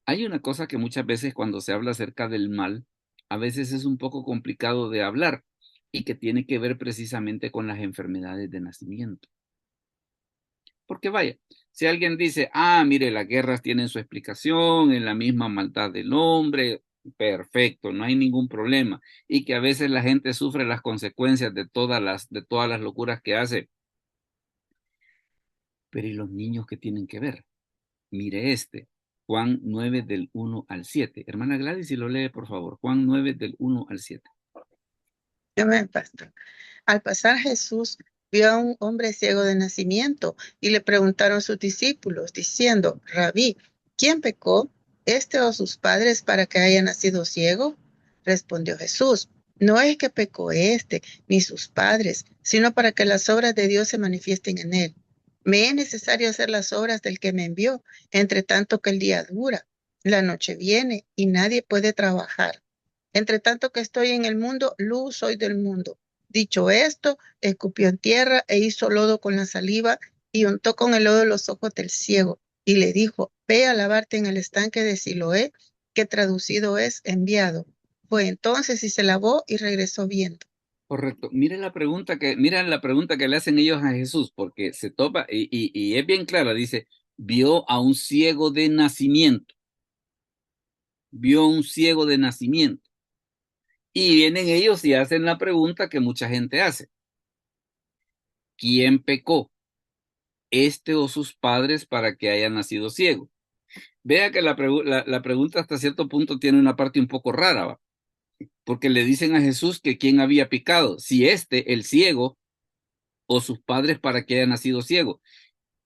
hay una cosa que muchas veces cuando se habla acerca del mal, a veces es un poco complicado de hablar y que tiene que ver precisamente con las enfermedades de nacimiento. Porque vaya, si alguien dice, mire, las guerras tienen su explicación en la misma maldad del hombre, perfecto, no hay ningún problema. Y que a veces la gente sufre las consecuencias de todas las locuras que hace. Pero ¿y los niños qué tienen que ver? Mire Juan 9 del 1 al 7. Hermana Gladys, si lo lee, por favor. Juan 9 del 1 al 7. Amén, pastor. Al pasar Jesús vio a un hombre ciego de nacimiento y le preguntaron sus discípulos, diciendo, Rabí, ¿quién pecó, este o sus padres, para que haya nacido ciego? Respondió Jesús, no es que pecó este ni sus padres, sino para que las obras de Dios se manifiesten en él. Me es necesario hacer las obras del que me envió, entre tanto que el día dura. La noche viene y nadie puede trabajar. Entre tanto que estoy en el mundo, luz soy del mundo. Dicho esto, escupió en tierra e hizo lodo con la saliva y untó con el lodo los ojos del ciego y le dijo, ve a lavarte en el estanque de Siloé, que traducido es enviado. Fue entonces y se lavó y regresó viendo. Correcto. Miren la pregunta que le hacen ellos a Jesús, porque se topa, y es bien clara, dice, vio a un ciego de nacimiento. Vio a un ciego de nacimiento. Y vienen ellos y hacen la pregunta que mucha gente hace. ¿Quién pecó? ¿Este o sus padres para que haya nacido ciego? Vea que la pregunta hasta cierto punto tiene una parte un poco rara, ¿va? Porque le dicen a Jesús que quién había pecado, si el ciego, o sus padres para que haya nacido ciego.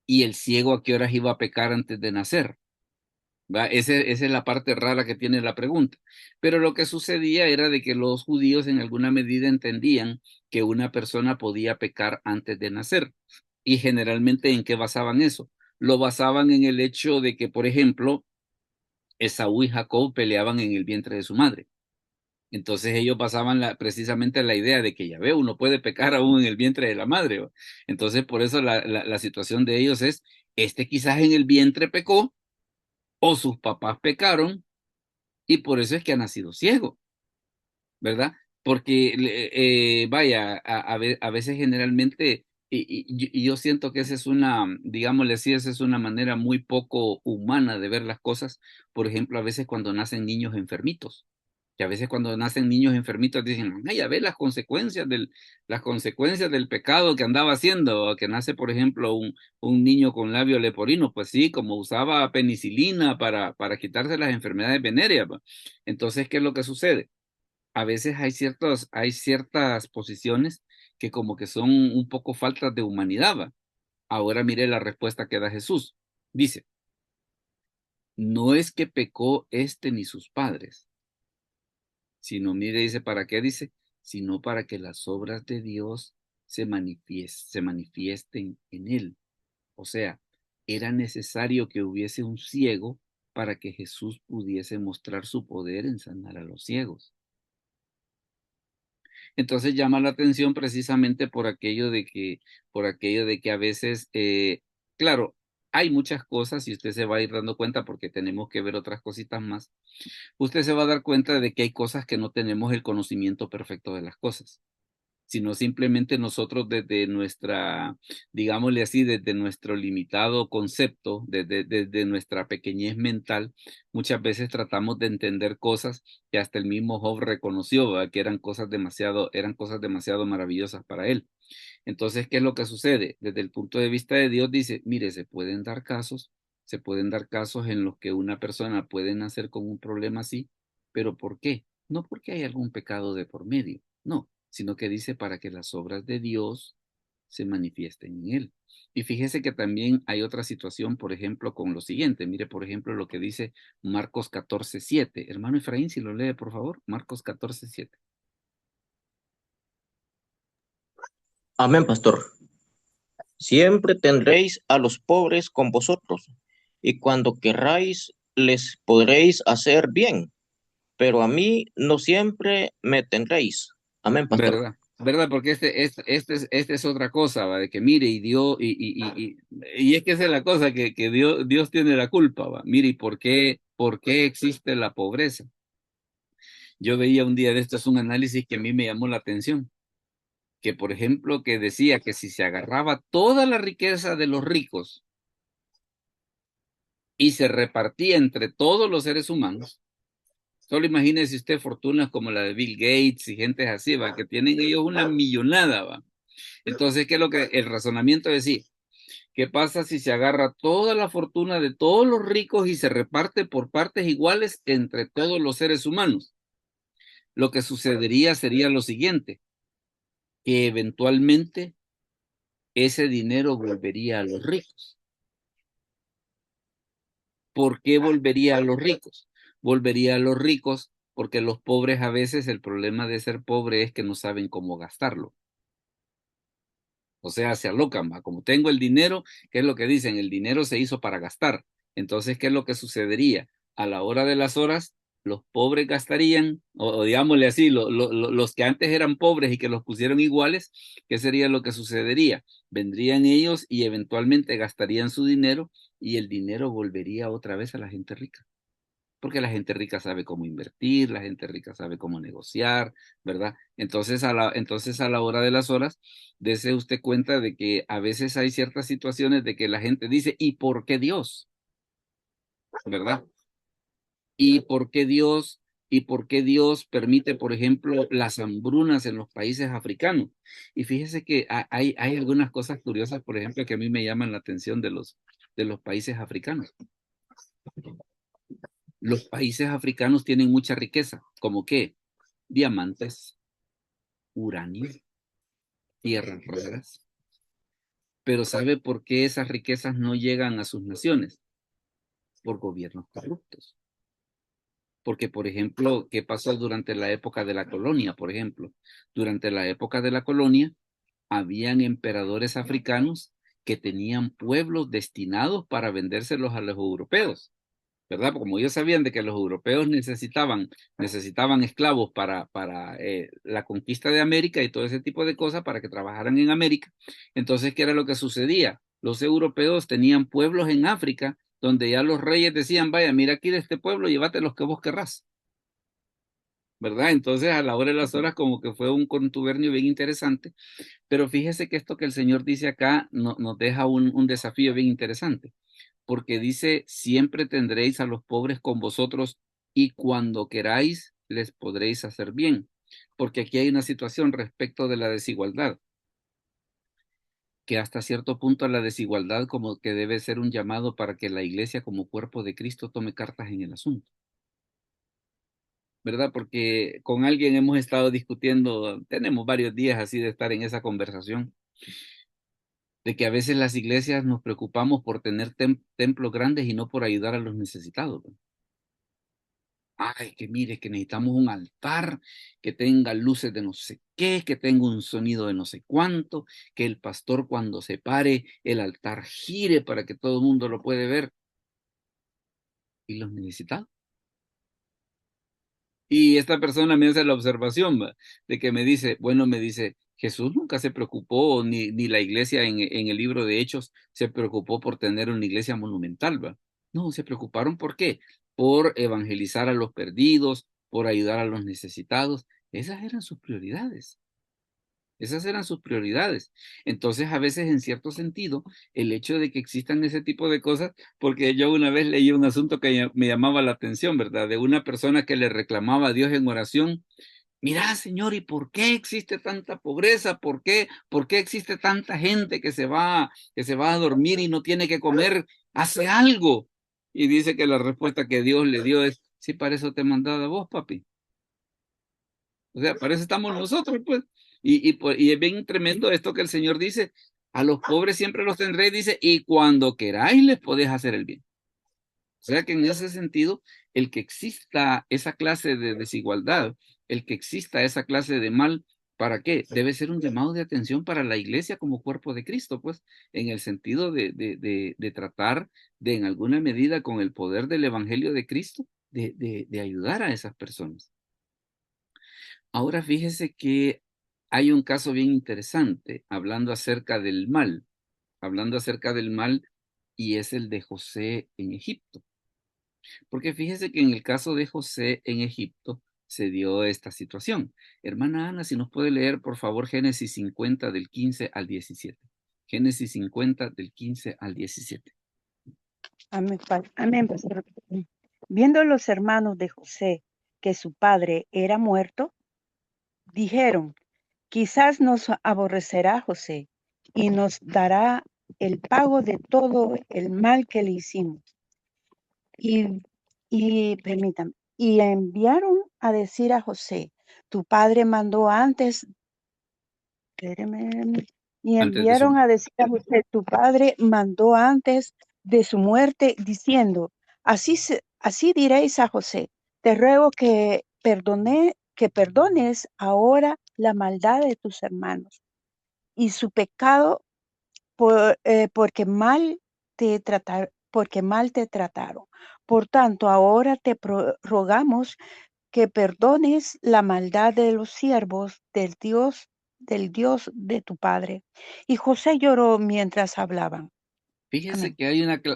Y el ciego a qué horas iba a pecar antes de nacer. ¿Va? Esa es la parte rara que tiene la pregunta. Pero lo que sucedía era de que los judíos en alguna medida entendían que una persona podía pecar antes de nacer. Y generalmente, ¿en qué basaban eso? Lo basaban en el hecho de que, por ejemplo, Esaú y Jacob peleaban en el vientre de su madre. Entonces ellos basaban precisamente la idea de que ya ve, uno puede pecar aún en el vientre de la madre, ¿va? Entonces por eso la situación de ellos es, quizás en el vientre pecó, o sus papás pecaron, y por eso es que ha nacido ciego, ¿verdad? Porque, vaya, a veces generalmente, y yo siento que esa es una, digámosle así, esa es una manera muy poco humana de ver las cosas. Por ejemplo, a veces cuando nacen niños enfermitos, que a veces cuando nacen niños enfermitos dicen, ay, ya ve las consecuencias del pecado que andaba haciendo, o que nace, por ejemplo, un niño con labio leporino, pues sí, como usaba penicilina para quitarse las enfermedades venéreas, ¿va? Entonces, ¿qué es lo que sucede? A veces hay ciertas posiciones que como que son un poco faltas de humanidad, ¿va? Ahora mire la respuesta que da Jesús. Dice, no es que pecó este ni sus padres, sino, mire, dice, ¿para qué? Dice, sino para que las obras de Dios se manifiesten en él. O sea, era necesario que hubiese un ciego para que Jesús pudiese mostrar su poder en sanar a los ciegos. Entonces llama la atención precisamente por aquello de que a veces, claro, hay muchas cosas y usted se va a ir dando cuenta porque tenemos que ver otras cositas más. Usted se va a dar cuenta de que hay cosas que no tenemos el conocimiento perfecto de las cosas, sino simplemente nosotros desde nuestra, digámosle así, desde nuestro limitado concepto, desde nuestra pequeñez mental, muchas veces tratamos de entender cosas que hasta el mismo Job reconoció, ¿verdad? Que eran cosas demasiado maravillosas para él. Entonces, ¿qué es lo que sucede? Desde el punto de vista de Dios dice, mire, se pueden dar casos en los que una persona puede nacer con un problema así, pero ¿por qué? No porque hay algún pecado de por medio, no, sino que dice para que las obras de Dios se manifiesten en él. Y fíjese que también hay otra situación, por ejemplo, con lo siguiente. Mire, por ejemplo, lo que dice Marcos 14:7. Hermano Efraín, si lo lee, por favor, Marcos 14:7. Amén, pastor. Siempre tendréis a los pobres con vosotros, y cuando querráis les podréis hacer bien, pero a mí no siempre me tendréis. Amén, pastor. ¿Verdad? ¿Verdad? Porque esta es otra cosa, ¿va? De que mire, y Dios, y es que esa es la cosa, que Dios tiene la culpa, ¿va? Mire, ¿y por qué existe la pobreza? Yo veía un día de estos un análisis que a mí me llamó la atención, que por ejemplo, que decía que si se agarraba toda la riqueza de los ricos y se repartía entre todos los seres humanos, solo imagínese usted fortunas como la de Bill Gates y gente así, ¿va? Que tienen ellos una millonada, ¿va? Entonces, ¿qué es lo que el razonamiento decía? ¿Qué pasa si se agarra toda la fortuna de todos los ricos y se reparte por partes iguales entre todos los seres humanos? Lo que sucedería sería lo siguiente, que eventualmente ese dinero volvería a los ricos. ¿Por qué volvería a los ricos? Volvería a los ricos porque los pobres a veces el problema de ser pobre es que no saben cómo gastarlo. O sea, se alocan, ¿va? Como tengo el dinero, ¿qué es lo que dicen? El dinero se hizo para gastar. Entonces, ¿qué es lo que sucedería? A la hora de las horas, los pobres gastarían, o digámosle así, los que antes eran pobres y que los pusieron iguales, ¿qué sería lo que sucedería? Vendrían ellos y eventualmente gastarían su dinero y el dinero volvería otra vez a la gente rica. Porque la gente rica sabe cómo invertir, la gente rica sabe cómo negociar, ¿verdad? Entonces a la hora de las horas, dése usted cuenta de que a veces hay ciertas situaciones de que la gente dice, ¿y por qué Dios? ¿Verdad? ¿Y por qué Dios? ¿Y por qué Dios permite, por ejemplo, las hambrunas en los países africanos? Y fíjese que hay algunas cosas curiosas, por ejemplo, que a mí me llaman la atención de los países africanos. Los países africanos tienen mucha riqueza, ¿como qué? Diamantes, uranio, tierras raras. Pero ¿sabe por qué esas riquezas no llegan a sus naciones? Por gobiernos corruptos. Porque, por ejemplo, ¿qué pasó durante la época de la colonia? Por ejemplo, durante la época de la colonia, habían emperadores africanos que tenían pueblos destinados para vendérselos a los europeos, ¿verdad? Porque como ellos sabían de que los europeos necesitaban esclavos para la conquista de América y todo ese tipo de cosas para que trabajaran en América. Entonces, ¿qué era lo que sucedía? Los europeos tenían pueblos en África donde ya los reyes decían, vaya, mira aquí de este pueblo, llévate los que vos querrás, ¿verdad? Entonces, a la hora de las horas, como que fue un contubernio bien interesante. Pero fíjese que esto que el Señor dice acá nos deja un desafío bien interesante, porque dice, siempre tendréis a los pobres con vosotros y cuando queráis les podréis hacer bien, porque aquí hay una situación respecto de la desigualdad, que hasta cierto punto la desigualdad como que debe ser un llamado para que la iglesia como cuerpo de Cristo tome cartas en el asunto, ¿verdad? Porque con alguien hemos estado discutiendo, tenemos varios días así de estar en esa conversación, de que a veces las iglesias nos preocupamos por tener templos grandes y no por ayudar a los necesitados, ¿no? Ay, que mire, que necesitamos un altar que tenga luces de no sé qué, que tenga un sonido de no sé cuánto, que el pastor cuando se pare, el altar gire para que todo el mundo lo puede ver. ¿Y los necesitados? Y esta persona me hace la observación, ¿va? De que me dice, bueno, me dice, Jesús nunca se preocupó, ni la iglesia en el libro de Hechos se preocupó por tener una iglesia monumental, ¿va? No, se preocuparon ¿por qué? Por evangelizar a los perdidos, por ayudar a los necesitados. Esas eran sus prioridades. Esas eran sus prioridades. Entonces, a veces, en cierto sentido, el hecho de que existan ese tipo de cosas, porque yo una vez leí un asunto que me llamaba la atención, ¿verdad? De una persona que le reclamaba a Dios en oración, mira, Señor, ¿y por qué existe tanta pobreza? ¿Por qué existe tanta gente que se va a dormir y no tiene que comer? Hace algo. Y dice que la respuesta que Dios le dio es, sí, para eso te he mandado a vos, papi. O sea, para eso estamos nosotros, pues. Y es bien tremendo esto que el Señor dice, a los pobres siempre los tendréis, dice, y cuando queráis les podéis hacer el bien. O sea que en ese sentido, el que exista esa clase de desigualdad, el que exista esa clase de mal, ¿para qué? Debe ser un llamado de atención para la iglesia como cuerpo de Cristo, pues, en el sentido de tratar de, en alguna medida, con el poder del Evangelio de Cristo, de ayudar a esas personas. Ahora fíjese que hay un caso bien interesante hablando acerca del mal, y es el de José en Egipto. Porque fíjese que en el caso de José en Egipto se dio esta situación. Hermana Ana, si nos puede leer, por favor, Génesis 50 del 15 al 17. Génesis 50 del 15 al 17. Amén, amén, pastor. Viendo los hermanos de José que su padre era muerto, dijeron, quizás nos aborrecerá José y nos dará el pago de todo el mal que le hicimos. Permítame, y enviaron a decir a José, tu padre mandó antes, espéreme, y Antes de su... enviaron a decir a José, tu padre mandó antes de su muerte, diciendo, así diréis a José, te ruego que perdones ahora la maldad de tus hermanos y su pecado porque mal te trataron. Por tanto, ahora te rogamos que perdones la maldad de los siervos del Dios de tu padre. Y José lloró mientras hablaban. Fíjese Amén. que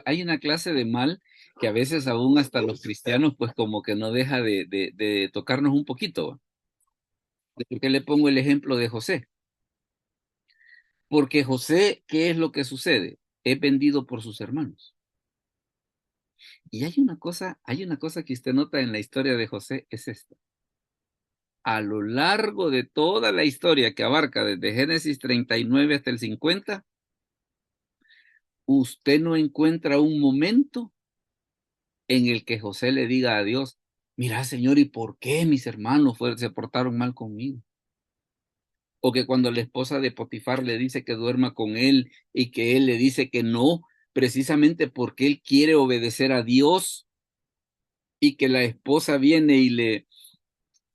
hay una clase de mal que a veces aún hasta los cristianos pues como que no deja de tocarnos un poquito. ¿Por qué le pongo el ejemplo de José? Porque José, ¿qué es lo que sucede? Es vendido por sus hermanos. Y hay una cosa que usted nota en la historia de José, es esta. A lo largo de toda la historia que abarca desde Génesis 39 hasta el 50, usted no encuentra un momento en el que José le diga a Dios, mira, Señor, ¿y por qué mis hermanos se portaron mal conmigo? O que cuando la esposa de Potifar le dice que duerma con él y que él le dice que no, precisamente porque él quiere obedecer a Dios, y que la esposa viene y le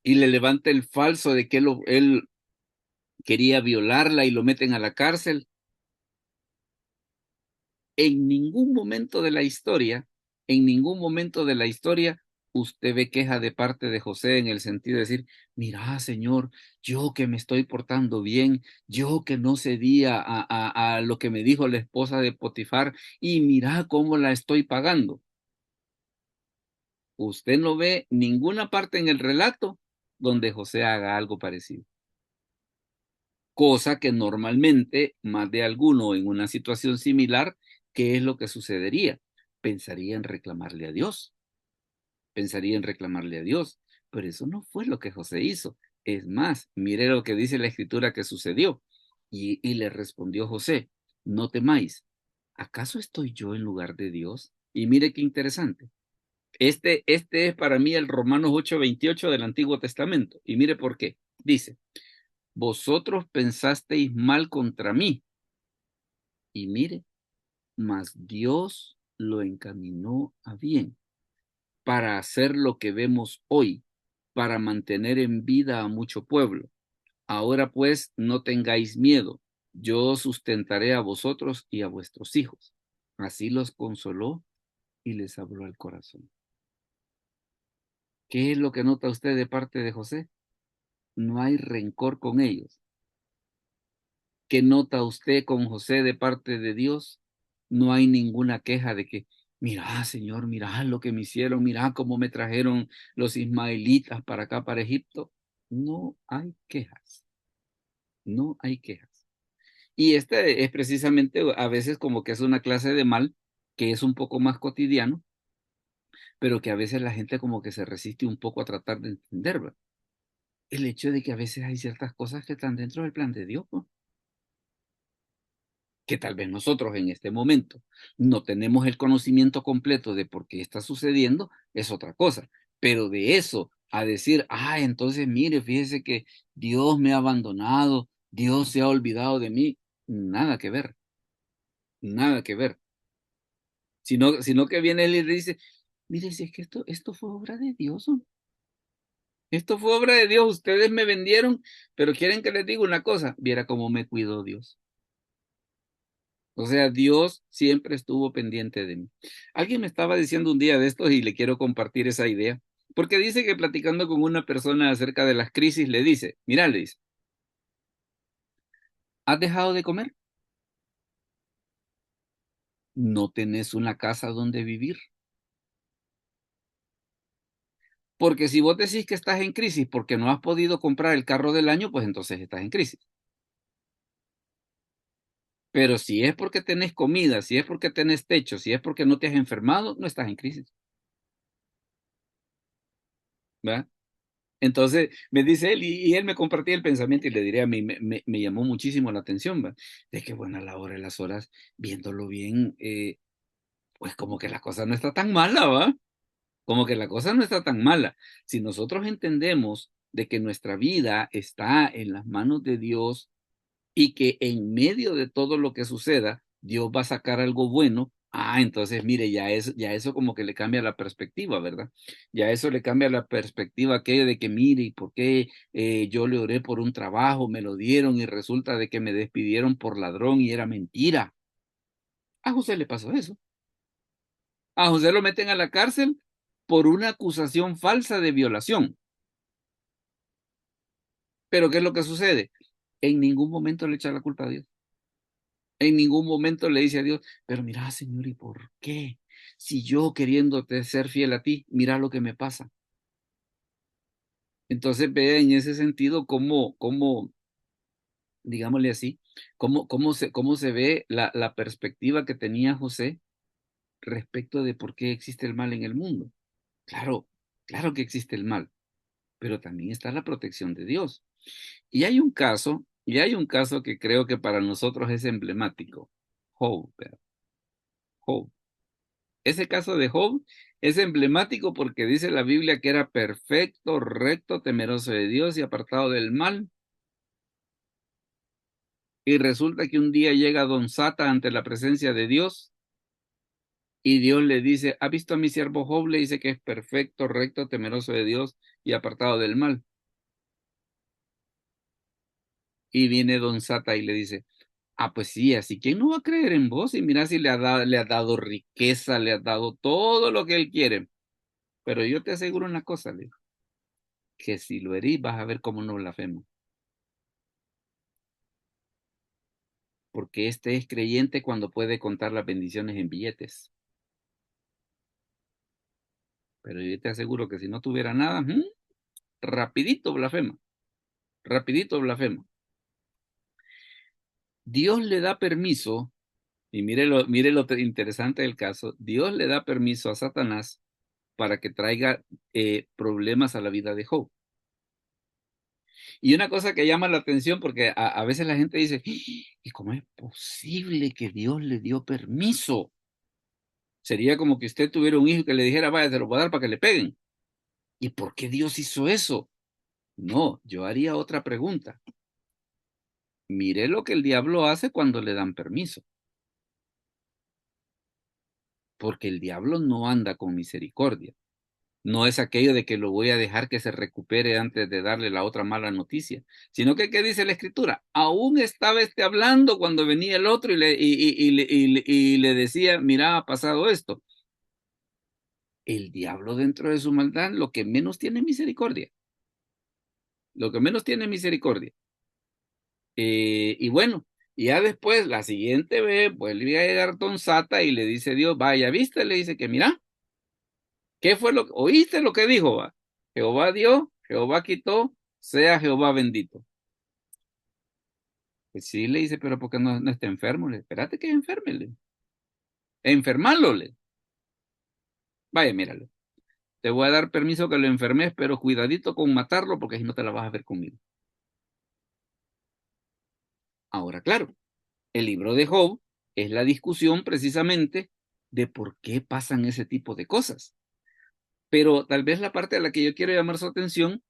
levanta el falso de que él quería violarla y lo meten a la cárcel. En ningún momento de la historia, en ningún momento de la historia, usted ve queja de parte de José en el sentido de decir, mira, Señor, yo que me estoy portando bien, yo que no cedí a lo que me dijo la esposa de Potifar, y mira cómo la estoy pagando. Usted no ve ninguna parte en el relato donde José haga algo parecido. Cosa que normalmente más de alguno en una situación similar, ¿qué es lo que sucedería? Pensaría en reclamarle a Dios. Pensaría en reclamarle a Dios. Pero eso no fue lo que José hizo. Es más, mire lo que dice la escritura que sucedió. Y le respondió José, no temáis. ¿Acaso estoy yo en lugar de Dios? Y mire qué interesante. Este es para mí el Romanos 8:28 del Antiguo Testamento. Y mire por qué. Dice, vosotros pensasteis mal contra mí. Y mire, mas Dios lo encaminó a bien para hacer lo que vemos hoy, para mantener en vida a mucho pueblo. Ahora pues no tengáis miedo, yo os sustentaré a vosotros y a vuestros hijos. Así los consoló y les habló al corazón. ¿Qué es lo que nota usted de parte de José? No hay rencor con ellos. ¿Qué nota usted con José de parte de Dios? No hay ninguna queja de que, mira, Señor, mira lo que me hicieron, mira cómo me trajeron los ismaelitas para acá, para Egipto. No hay quejas, no hay quejas. Y este es precisamente a veces como que es una clase de mal que es un poco más cotidiano, pero que a veces la gente como que se resiste un poco a tratar de entender, ¿verdad? El hecho de que a veces hay ciertas cosas que están dentro del plan de Dios, ¿no? Que tal vez nosotros en este momento no tenemos el conocimiento completo de por qué está sucediendo, es otra cosa. Pero de eso a decir, entonces mire, fíjese que Dios me ha abandonado, Dios se ha olvidado de mí, nada que ver, nada que ver. Sino que viene él y le dice, mire, si es que esto fue obra de Dios, ¿no? Esto fue obra de Dios, ustedes me vendieron, pero quieren que les diga una cosa, viera cómo me cuidó Dios. O sea, Dios siempre estuvo pendiente de mí. Alguien me estaba diciendo un día de estos y le quiero compartir esa idea, porque dice que platicando con una persona acerca de las crisis, le dice, mira, le dice, ¿has dejado de comer? ¿No tenés una casa donde vivir? Porque si vos decís que estás en crisis porque no has podido comprar el carro del año, pues entonces estás en crisis. Pero si es porque tenés comida, si es porque tenés techo, si es porque no te has enfermado, no estás en crisis. ¿Verdad? Entonces me dice él, y él me compartía el pensamiento y le diré a mí, me llamó muchísimo la atención, ¿va? De que bueno, a la hora de las horas, viéndolo bien, pues como que la cosa no está tan mala, ¿va? Como que la cosa no está tan mala. Si nosotros entendemos de que nuestra vida está en las manos de Dios y que en medio de todo lo que suceda, Dios va a sacar algo bueno. Entonces, mire, ya eso como que le cambia la perspectiva, ¿verdad? Ya eso le cambia la perspectiva aquello de que, mire, ¿y por qué yo le oré por un trabajo, me lo dieron y resulta de que me despidieron por ladrón y era mentira? A José le pasó eso. A José lo meten a la cárcel por una acusación falsa de violación. Pero ¿qué es lo que sucede? En ningún momento le echa la culpa a Dios. En ningún momento le dice a Dios, pero mira, Señor, ¿y por qué? Si yo queriéndote ser fiel a ti, mira lo que me pasa. Entonces vea en ese sentido cómo digámosle así, cómo se ve la perspectiva que tenía José respecto de por qué existe el mal en el mundo. Claro, claro que existe el mal, pero también está la protección de Dios. Y hay un caso que creo que para nosotros es emblemático. Job, ¿verdad? Job. Ese caso de Job es emblemático porque dice la Biblia que era perfecto, recto, temeroso de Dios y apartado del mal. Y resulta que un día llega Don Sata ante la presencia de Dios y Dios le dice, ¿ha visto a mi siervo Job? Le dice que es perfecto, recto, temeroso de Dios y apartado del mal. Y viene Don Sata y le dice, Ah, pues sí, así ¿quién no va a creer en vos? Y mira si le ha dado riqueza, le ha dado todo lo que él quiere. Pero yo te aseguro una cosa, le dijo, que si lo herís vas a ver cómo no blasfema. Porque este es creyente cuando puede contar las bendiciones en billetes. Pero yo te aseguro que si no tuviera nada, rapidito blasfema. Rapidito blasfema. Dios le da permiso, y mire lo interesante del caso, Dios le da permiso a Satanás para que traiga problemas a la vida de Job. Y una cosa que llama la atención, porque a veces la gente dice, ¿y cómo es posible que Dios le dio permiso? Sería como que usted tuviera un hijo y que le dijera, vaya, te lo voy a dar para que le peguen. ¿Y por qué Dios hizo eso? No, yo haría otra pregunta. Mire lo que el diablo hace cuando le dan permiso. Porque el diablo no anda con misericordia. No es aquello de que lo voy a dejar que se recupere antes de darle la otra mala noticia, sino que, ¿qué dice la Escritura? Aún estaba hablando cuando venía el otro y le decía, mira, ha pasado esto. El diablo dentro de su maldad lo que menos tiene misericordia. Lo que menos tiene misericordia. Y bueno, ya después, la siguiente vez, vuelve a llegar Don Sata y le dice Dios, vaya, ¿viste? Le dice que mira, ¿qué fue lo que oíste lo que dijo? Va? Jehová dio, Jehová quitó, sea Jehová bendito. Pues sí, le dice, pero ¿por qué no está enfermo? Le, espérate que enfermele. Enfermarlo, le. Vaya, míralo. Te voy a dar permiso que lo enfermes, pero cuidadito con matarlo porque si no te la vas a ver conmigo. Ahora, claro, el libro de Job es la discusión precisamente de por qué pasan ese tipo de cosas. Pero tal vez la parte a la que yo quiero llamar su atención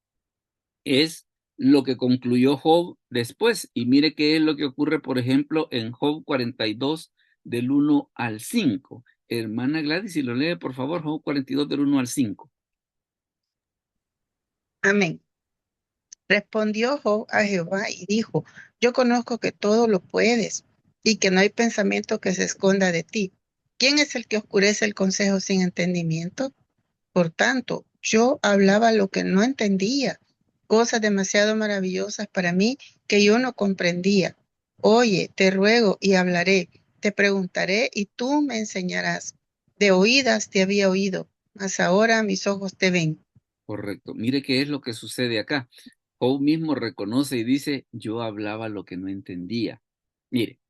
es lo que concluyó Job después. Y mire qué es lo que ocurre, por ejemplo, en Job 42, del 1 al 5. Hermana Gladys, si lo lee, por favor, Job 42, del 1 al 5. Amén. Respondió Job a Jehová y dijo, yo conozco que todo lo puedes y que no hay pensamiento que se esconda de ti. ¿Quién es el que oscurece el consejo sin entendimiento? Por tanto, yo hablaba lo que no entendía, cosas demasiado maravillosas para mí que yo no comprendía. Oye, te ruego y hablaré, te preguntaré y tú me enseñarás. De oídas te había oído, mas ahora mis ojos te ven. Correcto. Mire qué es lo que sucede acá. Job mismo reconoce y dice, yo hablaba lo que no entendía. Mire,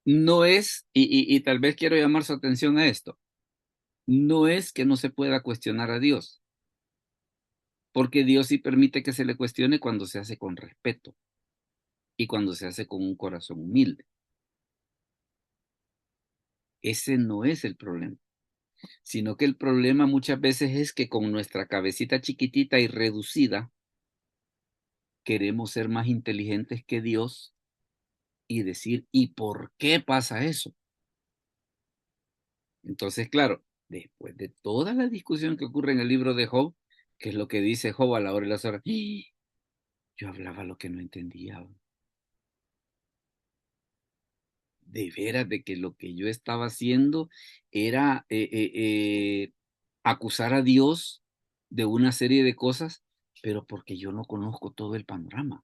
no es, y tal vez quiero llamar su atención a esto, no es que no se pueda cuestionar a Dios, porque Dios sí permite que se le cuestione cuando se hace con respeto y cuando se hace con un corazón humilde. Ese no es el problema, sino que el problema muchas veces es que con nuestra cabecita chiquitita y reducida queremos ser más inteligentes que Dios y decir, ¿y por qué pasa eso? Entonces, claro, después de toda la discusión que ocurre en el libro de Job, que es lo que dice Job a la hora de las horas, ¡ih! Yo hablaba lo que no entendía. De veras, de que lo que yo estaba haciendo era acusar a Dios de una serie de cosas, pero porque yo no conozco todo el panorama.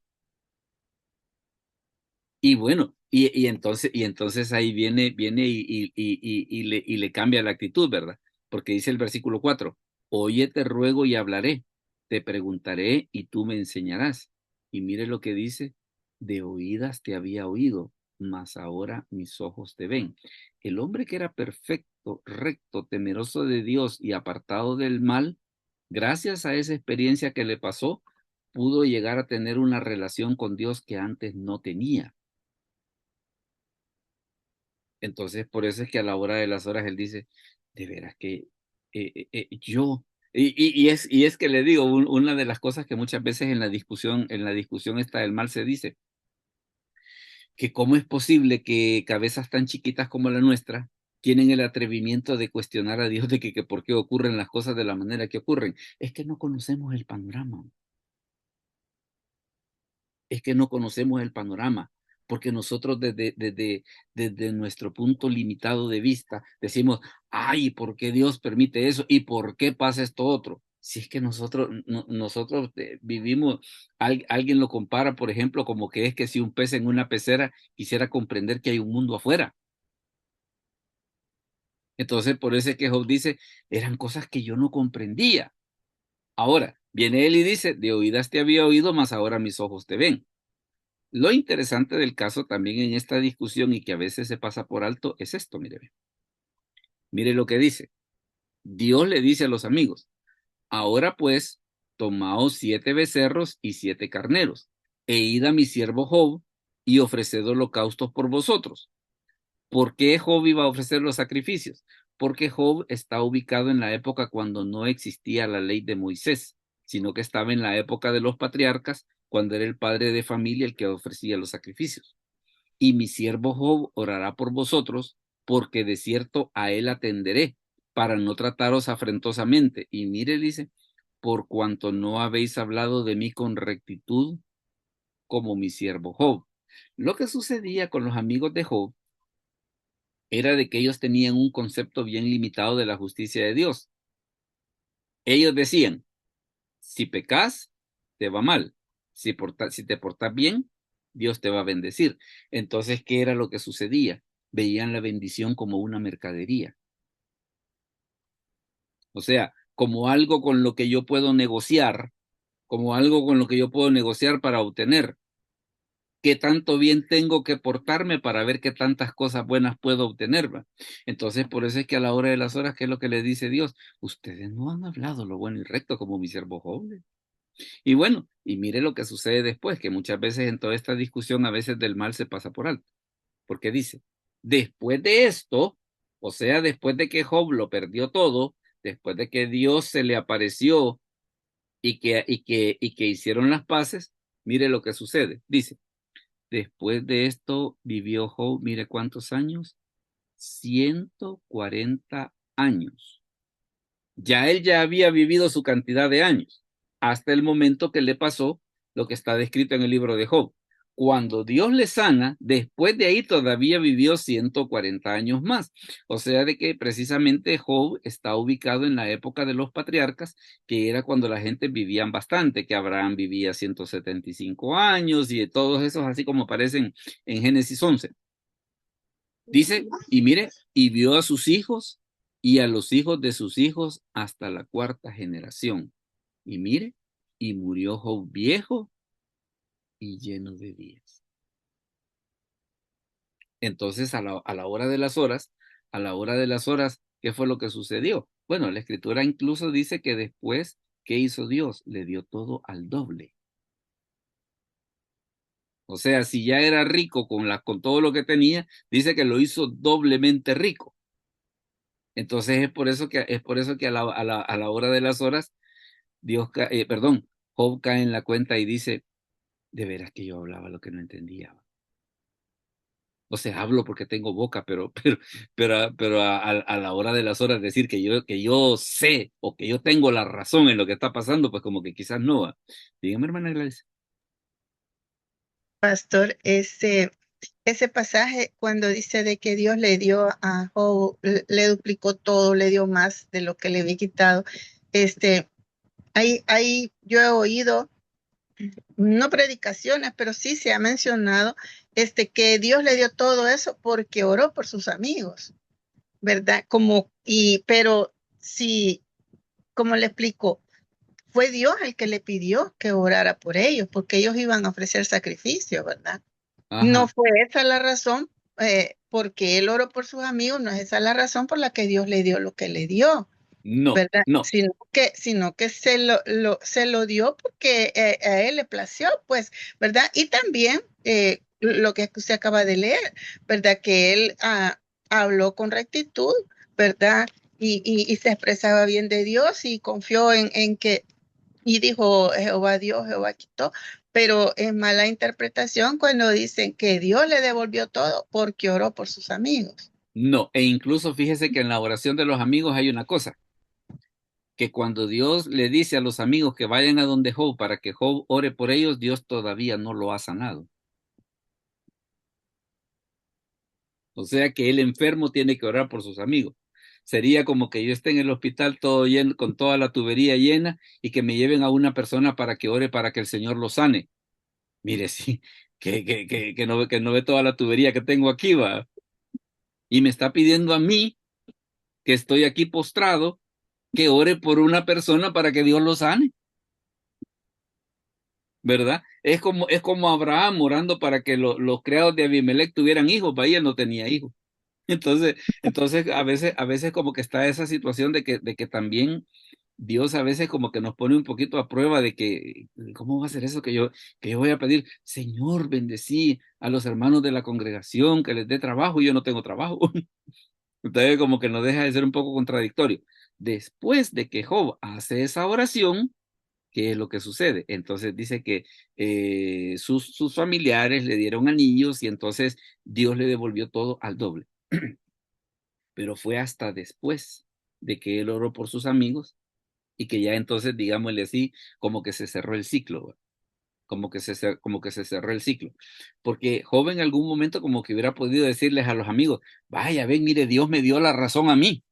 Y bueno, y entonces ahí viene y le cambia la actitud, ¿verdad? Porque dice el versículo 4, oye, te ruego y hablaré, te preguntaré y tú me enseñarás. Y mire lo que dice, de oídas te había oído, mas ahora mis ojos te ven. El hombre que era perfecto, recto, temeroso de Dios y apartado del mal, gracias a esa experiencia que le pasó, pudo llegar a tener una relación con Dios que antes no tenía. Entonces, por eso es que a la hora de las horas él dice, de veras que yo, y es que le digo, una de las cosas que muchas veces en la discusión esta del mal se dice, que cómo es posible que cabezas tan chiquitas como la nuestra tienen el atrevimiento de cuestionar a Dios de que por qué ocurren las cosas de la manera que ocurren. Es que no conocemos el panorama. Es que no conocemos el panorama. porque nosotros desde nuestro punto limitado de vista decimos, ay, ¿por qué Dios permite eso? ¿Y por qué pasa esto otro? Si es que nosotros vivimos, alguien lo compara, por ejemplo, como que es que si un pez en una pecera quisiera comprender que hay un mundo afuera. Entonces, por eso es que Job dice, eran cosas que yo no comprendía. Ahora, viene él y dice, de oídas te había oído, mas ahora mis ojos te ven. Lo interesante del caso también en esta discusión y que a veces se pasa por alto es esto, mire. Mire lo que dice. Dios le dice a los amigos, ahora pues, tomaos 7 becerros y 7 carneros, e id a mi siervo Job y ofreced holocaustos por vosotros. ¿Por qué Job iba a ofrecer los sacrificios? Porque Job está ubicado en la época cuando no existía la ley de Moisés, sino que estaba en la época de los patriarcas, cuando era el padre de familia el que ofrecía los sacrificios. Y mi siervo Job orará por vosotros, porque de cierto a él atenderé, para no trataros afrentosamente. Y mire, dice, por cuanto no habéis hablado de mí con rectitud, como mi siervo Job. Lo que sucedía con los amigos de Job era de que ellos tenían un concepto bien limitado de la justicia de Dios. Ellos decían, si pecas, te va mal. Si te portas bien, Dios te va a bendecir. Entonces, ¿qué era lo que sucedía? Veían la bendición como una mercadería. O sea, como algo con lo que yo puedo negociar, como algo con lo que yo puedo negociar para obtener. ¿Qué tanto bien tengo que portarme para ver qué tantas cosas buenas puedo obtener? ¿Va? Entonces, por eso es que a la hora de las horas, ¿qué es lo que le dice Dios? Ustedes no han hablado lo bueno y recto como mi siervo Job. Y bueno, y mire lo que sucede después, que muchas veces en toda esta discusión a veces del mal se pasa por alto. Porque dice, después de esto, o sea, después de que Job lo perdió todo, después de que Dios se le apareció y que hicieron las paces, mire lo que sucede. Dice, después de esto vivió Job, mire cuántos años, 140 años. Él ya había vivido su cantidad de años, hasta el momento que le pasó lo que está descrito en el libro de Job. Cuando Dios le sana, después de ahí todavía vivió 140 años más. O sea, de que precisamente Job está ubicado en la época de los patriarcas, que era cuando la gente vivía bastante, que Abraham vivía 175 años y todos esos así como aparecen en Génesis 11. Dice, y mire, y vio a sus hijos y a los hijos de sus hijos hasta la 4ª generación. Y mire, y murió Job viejo y lleno de días. Entonces, a la hora de las horas, ¿qué fue lo que sucedió? Bueno, la escritura incluso dice que después, ¿qué hizo Dios? Le dio todo al doble. O sea, si ya era rico con todo lo que tenía, dice que lo hizo doblemente rico. Entonces es por eso que a la hora de las horas, Job cae en la cuenta y dice, de veras que yo hablaba lo que no entendía. O sea, hablo porque tengo boca, pero a la hora de las horas decir que yo sé o que yo tengo la razón en lo que está pasando, pues como que quizás no va. Dígame, hermana Gladys. Pastor, ese pasaje cuando dice de que Dios le dio a Job, le duplicó todo, le dio más de lo que le había quitado. Ahí yo he oído, no predicaciones, pero sí se ha mencionado que Dios le dio todo eso porque oró por sus amigos, ¿verdad? Pero sí, como le explico, fue Dios el que le pidió que orara por ellos, porque ellos iban a ofrecer sacrificio, ¿verdad? No Ajá. fue esa la razón, porque él oró por sus amigos, no es esa la razón por la que Dios le dio lo que le dio, No, ¿verdad? no, Sino que se lo dio porque a él le plació, pues, ¿verdad? Y también lo que usted acaba de leer, ¿verdad? Que él habló con rectitud, ¿verdad? Y se expresaba bien de Dios y confió en que, y dijo Jehová Dios, Jehová quitó, pero es mala interpretación cuando dicen que Dios le devolvió todo porque oró por sus amigos. no. E incluso fíjese que en la oración de los amigos hay una cosa, que cuando Dios le dice a los amigos que vayan a donde Job para que Job ore por ellos, Dios todavía no lo ha sanado. O sea que el enfermo tiene que orar por sus amigos. Sería como que yo esté en el hospital todo lleno, con toda la tubería llena, y que me lleven a una persona para que ore para que el Señor lo sane. Mire, sí, que no ve toda la tubería que tengo aquí, va. Y me está pidiendo a mí, que estoy aquí postrado, que ore por una persona para que Dios lo sane. ¿Verdad? Es como Abraham orando para que los criados de Abimelech tuvieran hijos, va, y él no tenía hijos. Entonces a veces como que está esa situación de que también Dios a veces como que nos pone un poquito a prueba de que, ¿cómo va a ser eso que yo voy a pedir? Señor, bendecí a los hermanos de la congregación, que les dé trabajo, y yo no tengo trabajo. Entonces como que nos deja de ser un poco contradictorio. Después de que Job hace esa oración, ¿qué es lo que sucede? Entonces dice que sus familiares le dieron anillos, y entonces Dios le devolvió todo al doble. Pero fue hasta después de que él oró por sus amigos, y que ya entonces, digámosle así, como que se cerró el ciclo, ¿va? Como que se cerró el ciclo. Porque Job en algún momento como que hubiera podido decirles a los amigos, vaya, ven, mire, Dios me dio la razón a mí.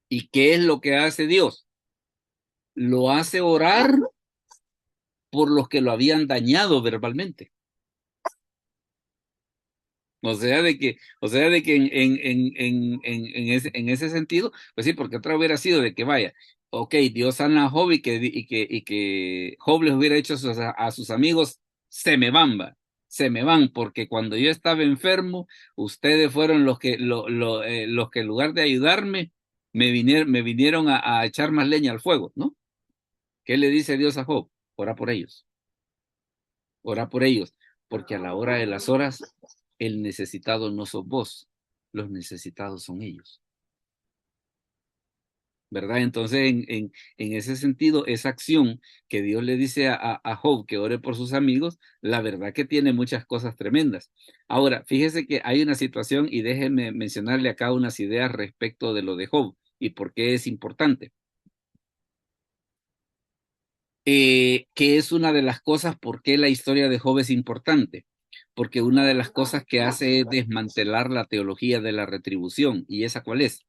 ¿Y qué es lo que hace Dios? Lo hace orar por los que lo habían dañado verbalmente. O sea de que en ese sentido, pues sí, porque otra hubiera sido de que vaya, ok, Dios sana a Job, y que Job les hubiera dicho a sus amigos, se me van, porque cuando yo estaba enfermo, ustedes fueron los que en lugar de ayudarme, me vinieron a echar más leña al fuego, ¿no? ¿Qué le dice Dios a Job? Ora por ellos, porque a la hora de las horas, el necesitado no sos vos, los necesitados son ellos, ¿verdad? Entonces, en ese sentido, esa acción que Dios le dice a Job que ore por sus amigos, la verdad que tiene muchas cosas tremendas. Ahora, fíjese que hay una situación, y déjenme mencionarle acá unas ideas respecto de lo de Job y por qué es importante. Que es una de las cosas por qué la historia de Job es importante, porque una de las cosas que hace es desmantelar la teología de la retribución. ¿Y esa cuál es?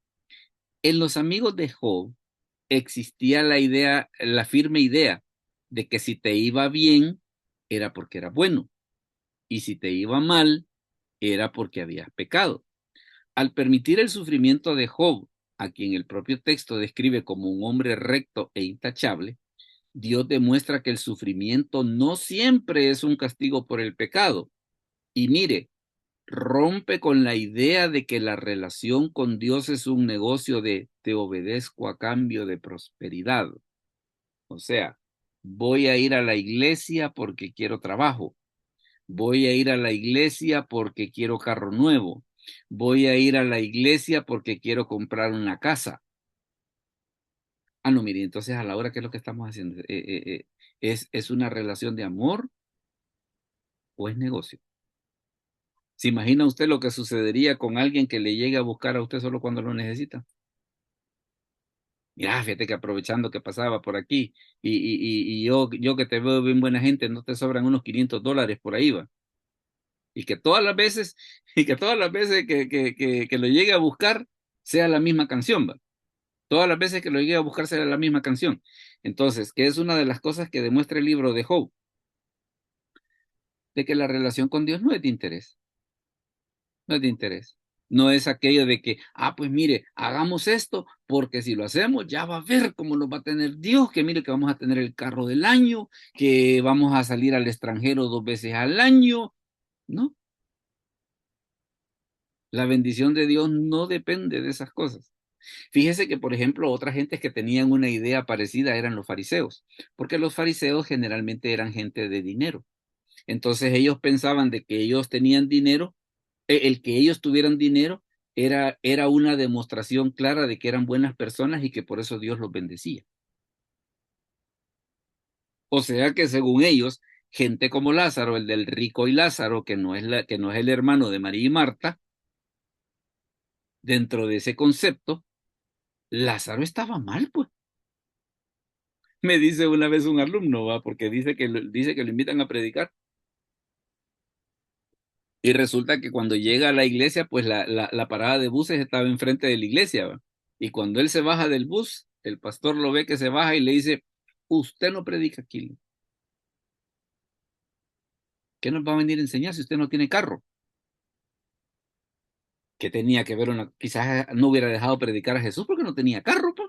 En los amigos de Job existía la firme idea de que si te iba bien era porque era bueno, y si te iba mal era porque habías pecado. Al permitir el sufrimiento de Job, a quien el propio texto describe como un hombre recto e intachable, Dios demuestra que el sufrimiento no siempre es un castigo por el pecado. Y mire, rompe con la idea de que la relación con Dios es un negocio de te obedezco a cambio de prosperidad. O sea, voy a ir a la iglesia porque quiero trabajo. Voy a ir a la iglesia porque quiero carro nuevo. Voy a ir a la iglesia porque quiero comprar una casa. Ah, no, mire, entonces a la hora, ¿qué es lo que estamos haciendo? ¿Es una relación de amor o es negocio? ¿Se imagina usted lo que sucedería con alguien que le llegue a buscar a usted solo cuando lo necesita? Mira, fíjate que aprovechando que pasaba por aquí, y yo que te veo bien buena gente, no te sobran unos $500 por ahí, va. Y que todas las veces, y que todas las veces que lo llegue a buscar sea la misma canción, va. Todas las veces que lo llegue a buscar sea la misma canción. Entonces, que es una de las cosas que demuestra el libro de Job, de que la relación con Dios no es de interés. No es de interés. No es aquello de que, pues mire, hagamos esto, porque si lo hacemos ya va a ver cómo lo va a tener Dios, que mire que vamos a tener el carro del año, que vamos a salir al extranjero 2 veces al año. No, la bendición de Dios no depende de esas cosas. Fíjese que, por ejemplo, otras gentes que tenían una idea parecida eran los fariseos, porque los fariseos generalmente eran gente de dinero. Entonces ellos pensaban de que ellos tenían dinero, el que ellos tuvieran dinero era una demostración clara de que eran buenas personas y que por eso Dios los bendecía. O sea que según ellos, gente como Lázaro, el del rico y Lázaro, que no es el hermano de María y Marta, dentro de ese concepto, Lázaro estaba mal, pues. Me dice una vez un alumno, ¿va? Porque dice que lo invitan a predicar. Y resulta que cuando llega a la iglesia, pues la parada de buses estaba enfrente de la iglesia, ¿va? Y cuando él se baja del bus, el pastor lo ve que se baja y le dice, usted no predica aquí. ¿Qué nos va a venir a enseñar si usted no tiene carro? ¿Qué tenía que ver quizás no hubiera dejado predicar a Jesús porque no tenía carro, pa?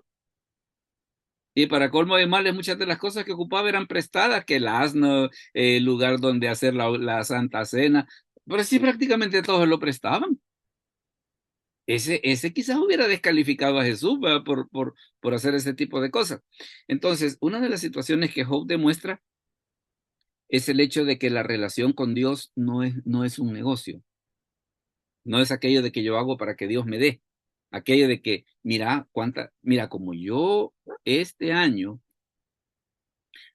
Y para colmo de males, muchas de las cosas que ocupaba eran prestadas, que el asno, el lugar donde hacer la Santa Cena, pero sí prácticamente todos lo prestaban. Ese quizás hubiera descalificado a Jesús, ¿verdad? Por hacer ese tipo de cosas. Entonces, una de las situaciones que Job demuestra es el hecho de que la relación con Dios no es un negocio. No es aquello de que yo hago para que Dios me dé. Aquello de que, mira, como yo este año,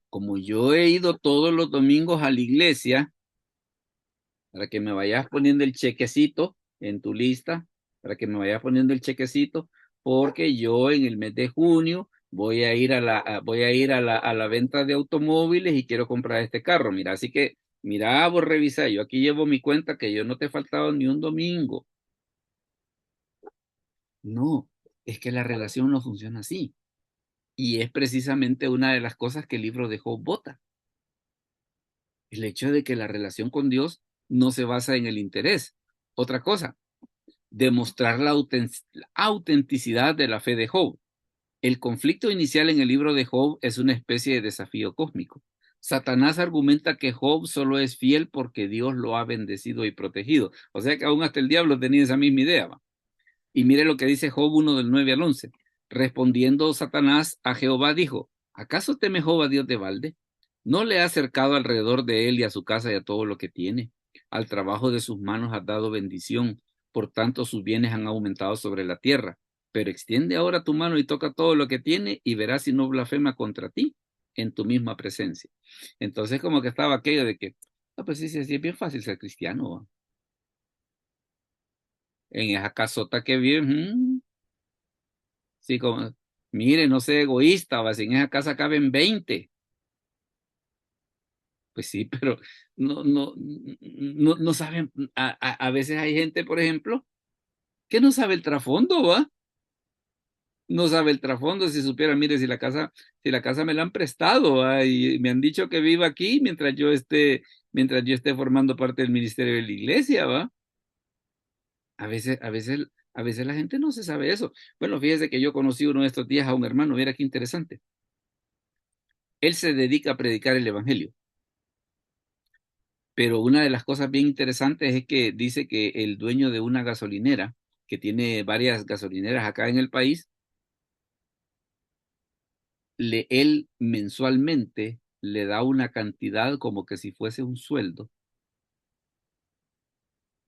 como yo he ido todos los domingos a la iglesia, para que me vayas poniendo el chequecito en tu lista, para que me vayas poniendo el chequecito, porque yo en el mes de junio voy a ir a la venta de automóviles y quiero comprar este carro. Mira, así que, mira, vos revisa, yo aquí llevo mi cuenta que yo no te he faltado ni un domingo. No, es que la relación no funciona así. Y es precisamente una de las cosas que el libro de Job bota. El hecho de que la relación con Dios no se basa en el interés. Otra cosa, demostrar la autenticidad de la fe de Job. El conflicto inicial en el libro de Job es una especie de desafío cósmico. Satanás argumenta que Job solo es fiel porque Dios lo ha bendecido y protegido. O sea que aún hasta el diablo tenía esa misma idea, ¿va? Y mire lo que dice Job 1 del 9 al 11. Respondiendo Satanás a Jehová dijo, ¿acaso teme Job a Dios de balde? ¿No le ha acercado alrededor de él y a su casa y a todo lo que tiene? Al trabajo de sus manos has dado bendición, por tanto sus bienes han aumentado sobre la tierra. Pero extiende ahora tu mano y toca todo lo que tiene y verás si no blasfema contra ti en tu misma presencia. Entonces como que estaba aquello de que, pues sí, es bien fácil ser cristiano, ¿va? En esa casota que vive, sí, como, mire, no sea egoísta, ¿va? Si en esa casa caben 20. Pues sí, pero no saben, a veces hay gente, por ejemplo, que no sabe el trasfondo, ¿va? No sabe el trasfondo, si supiera, mire, si la casa me la han prestado, ¿va? Y me han dicho que viva aquí mientras yo esté formando parte del ministerio de la iglesia, ¿va? A veces la gente no se sabe eso. Bueno, fíjese que yo conocí uno de estos días a un hermano, mira qué interesante. Él se dedica a predicar el evangelio. Pero una de las cosas bien interesantes es que dice que el dueño de una gasolinera, que tiene varias gasolineras acá en el país, él mensualmente le da una cantidad como que si fuese un sueldo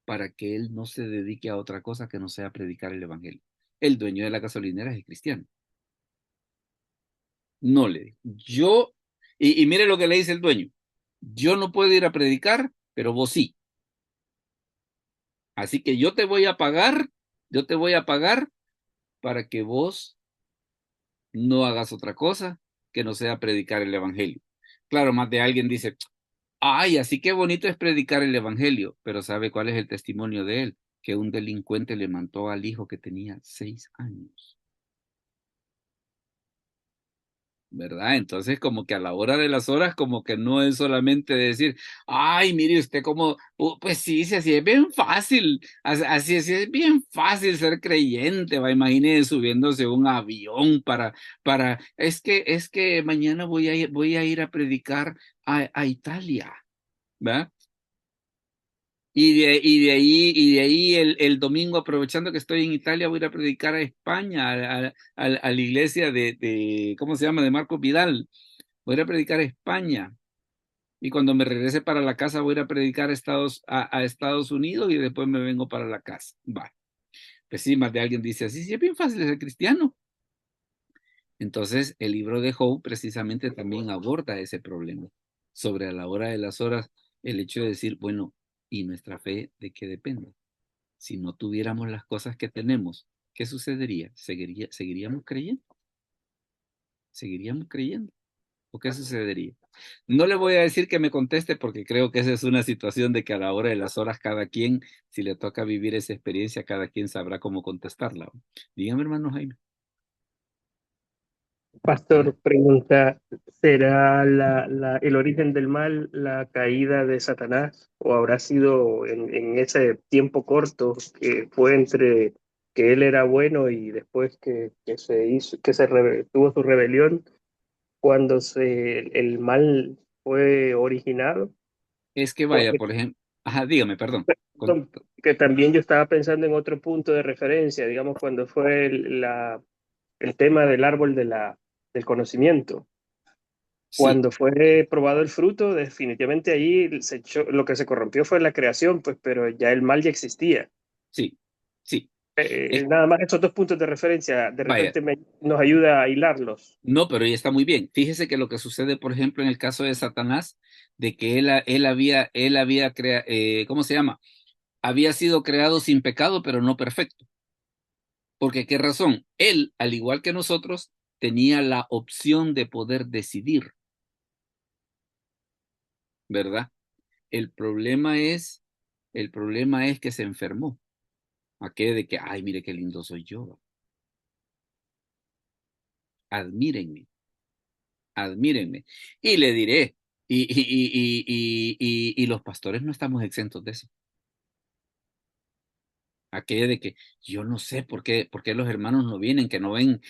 para que él no se dedique a otra cosa que no sea predicar el evangelio. El dueño de la gasolinera es cristiano. No le digo. Y mire lo que le dice el dueño. Yo no puedo ir a predicar, pero vos sí. Así que yo te voy a pagar para que vos no hagas otra cosa que no sea predicar el evangelio. Claro, más de alguien dice, ay, así que bonito es predicar el evangelio, pero ¿sabe cuál es el testimonio de él? Que un delincuente le mató al hijo que tenía 6 años. ¿Verdad? Entonces, como que a la hora de las horas, como que no es solamente decir, ay, mire usted como, pues sí, así es bien fácil, así es bien fácil ser creyente, va, imagínese subiéndose a un avión es que mañana voy a ir a predicar a Italia, ¿verdad? Y de ahí el domingo, aprovechando que estoy en Italia, voy a ir a predicar a España, a la iglesia ¿cómo se llama? De Marcos Vidal. Voy a ir a predicar a España. Y cuando me regrese para la casa, voy a ir a predicar a Estados Unidos y después me vengo para la casa. Va. Pues sí, más de alguien dice así, sí, es bien fácil ser cristiano. Entonces, el libro de Job precisamente también aborda ese problema. Sobre a la hora de las horas, el hecho de decir, bueno, ¿y nuestra fe de qué depende? Si no tuviéramos las cosas que tenemos, ¿qué sucedería? ¿Seguiríamos creyendo? ¿Seguiríamos creyendo? ¿O qué sucedería? No le voy a decir que me conteste porque creo que esa es una situación de que a la hora de las horas cada quien, si le toca vivir esa experiencia, cada quien sabrá cómo contestarla. Dígame, hermano Jaime. Pastor pregunta, ¿será el origen del mal la caída de Satanás? ¿O habrá sido en ese tiempo corto que fue entre que él era bueno y después que se hizo, tuvo su rebelión, cuando el mal fue originado? Es que vaya, Porque por ejemplo, ajá, dígame, perdón. que también yo estaba pensando en otro punto de referencia, digamos, cuando fue el tema del árbol del conocimiento. Sí, Cuando fue probado el fruto, definitivamente ahí lo que se corrompió fue la creación, pues, pero ya el mal ya existía. sí, sí. Es, Nada más esos dos puntos de referencia, de vaya, repente nos ayuda a hilarlos. no, pero ya está muy bien. Fíjese que lo que sucede, por ejemplo, en el caso de Satanás, de que él había creado, ¿cómo se llama? Había sido creado sin pecado, pero no perfecto. Porque, ¿qué razón? Él, al igual que nosotros, tenía la opción de poder decidir, ¿verdad? El problema es, el problema es que se enfermó. Aquello de que, ay, mire qué lindo soy yo. Admírenme, admírenme. Y le diré, y los pastores no estamos exentos de eso. Aquello de que yo no sé por qué los hermanos no vienen, que no ven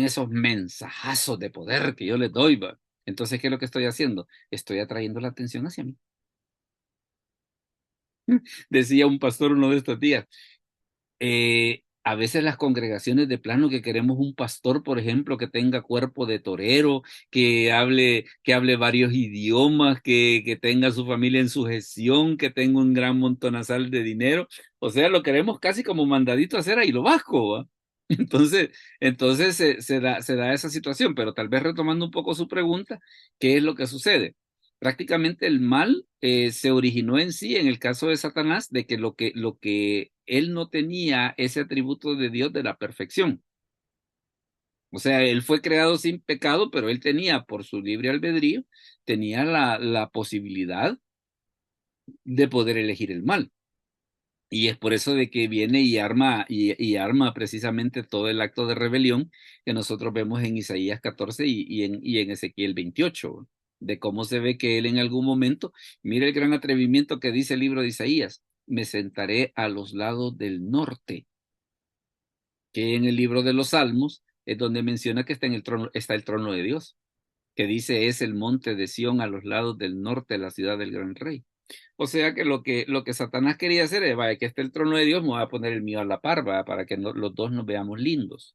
esos mensajazos de poder que yo les doy, ¿va? Entonces, ¿qué es lo que estoy haciendo? Estoy atrayendo la atención hacia mí. Decía un pastor uno de estos días, a veces las congregaciones de plano que queremos un pastor, por ejemplo, que tenga cuerpo de torero, que hable varios idiomas, que tenga su familia en sujeción, que tenga un gran montonazal de dinero. O sea, lo queremos casi como mandadito a hacer ahí lo vasco, ¿va? Entonces, se da esa situación, pero tal vez retomando un poco su pregunta, ¿qué es lo que sucede? Prácticamente el mal se originó en sí, en el caso de Satanás, de que lo que él no tenía ese atributo de Dios de la perfección. O sea, él fue creado sin pecado, pero él tenía, por su libre albedrío, tenía la posibilidad de poder elegir el mal. Y es por eso de que viene y arma precisamente todo el acto de rebelión que nosotros vemos en Isaías 14 y en Ezequiel 28, de cómo se ve que él en algún momento, mire el gran atrevimiento que dice el libro de Isaías, me sentaré a los lados del norte, que en el libro de los Salmos es donde menciona que está el trono de Dios, que dice es el monte de Sión a los lados del norte de la ciudad del gran rey. O sea que lo que Satanás quería hacer es, vaya, que esté el trono de Dios, me voy a poner el mío a la par, ¿va? Para que los dos nos veamos lindos.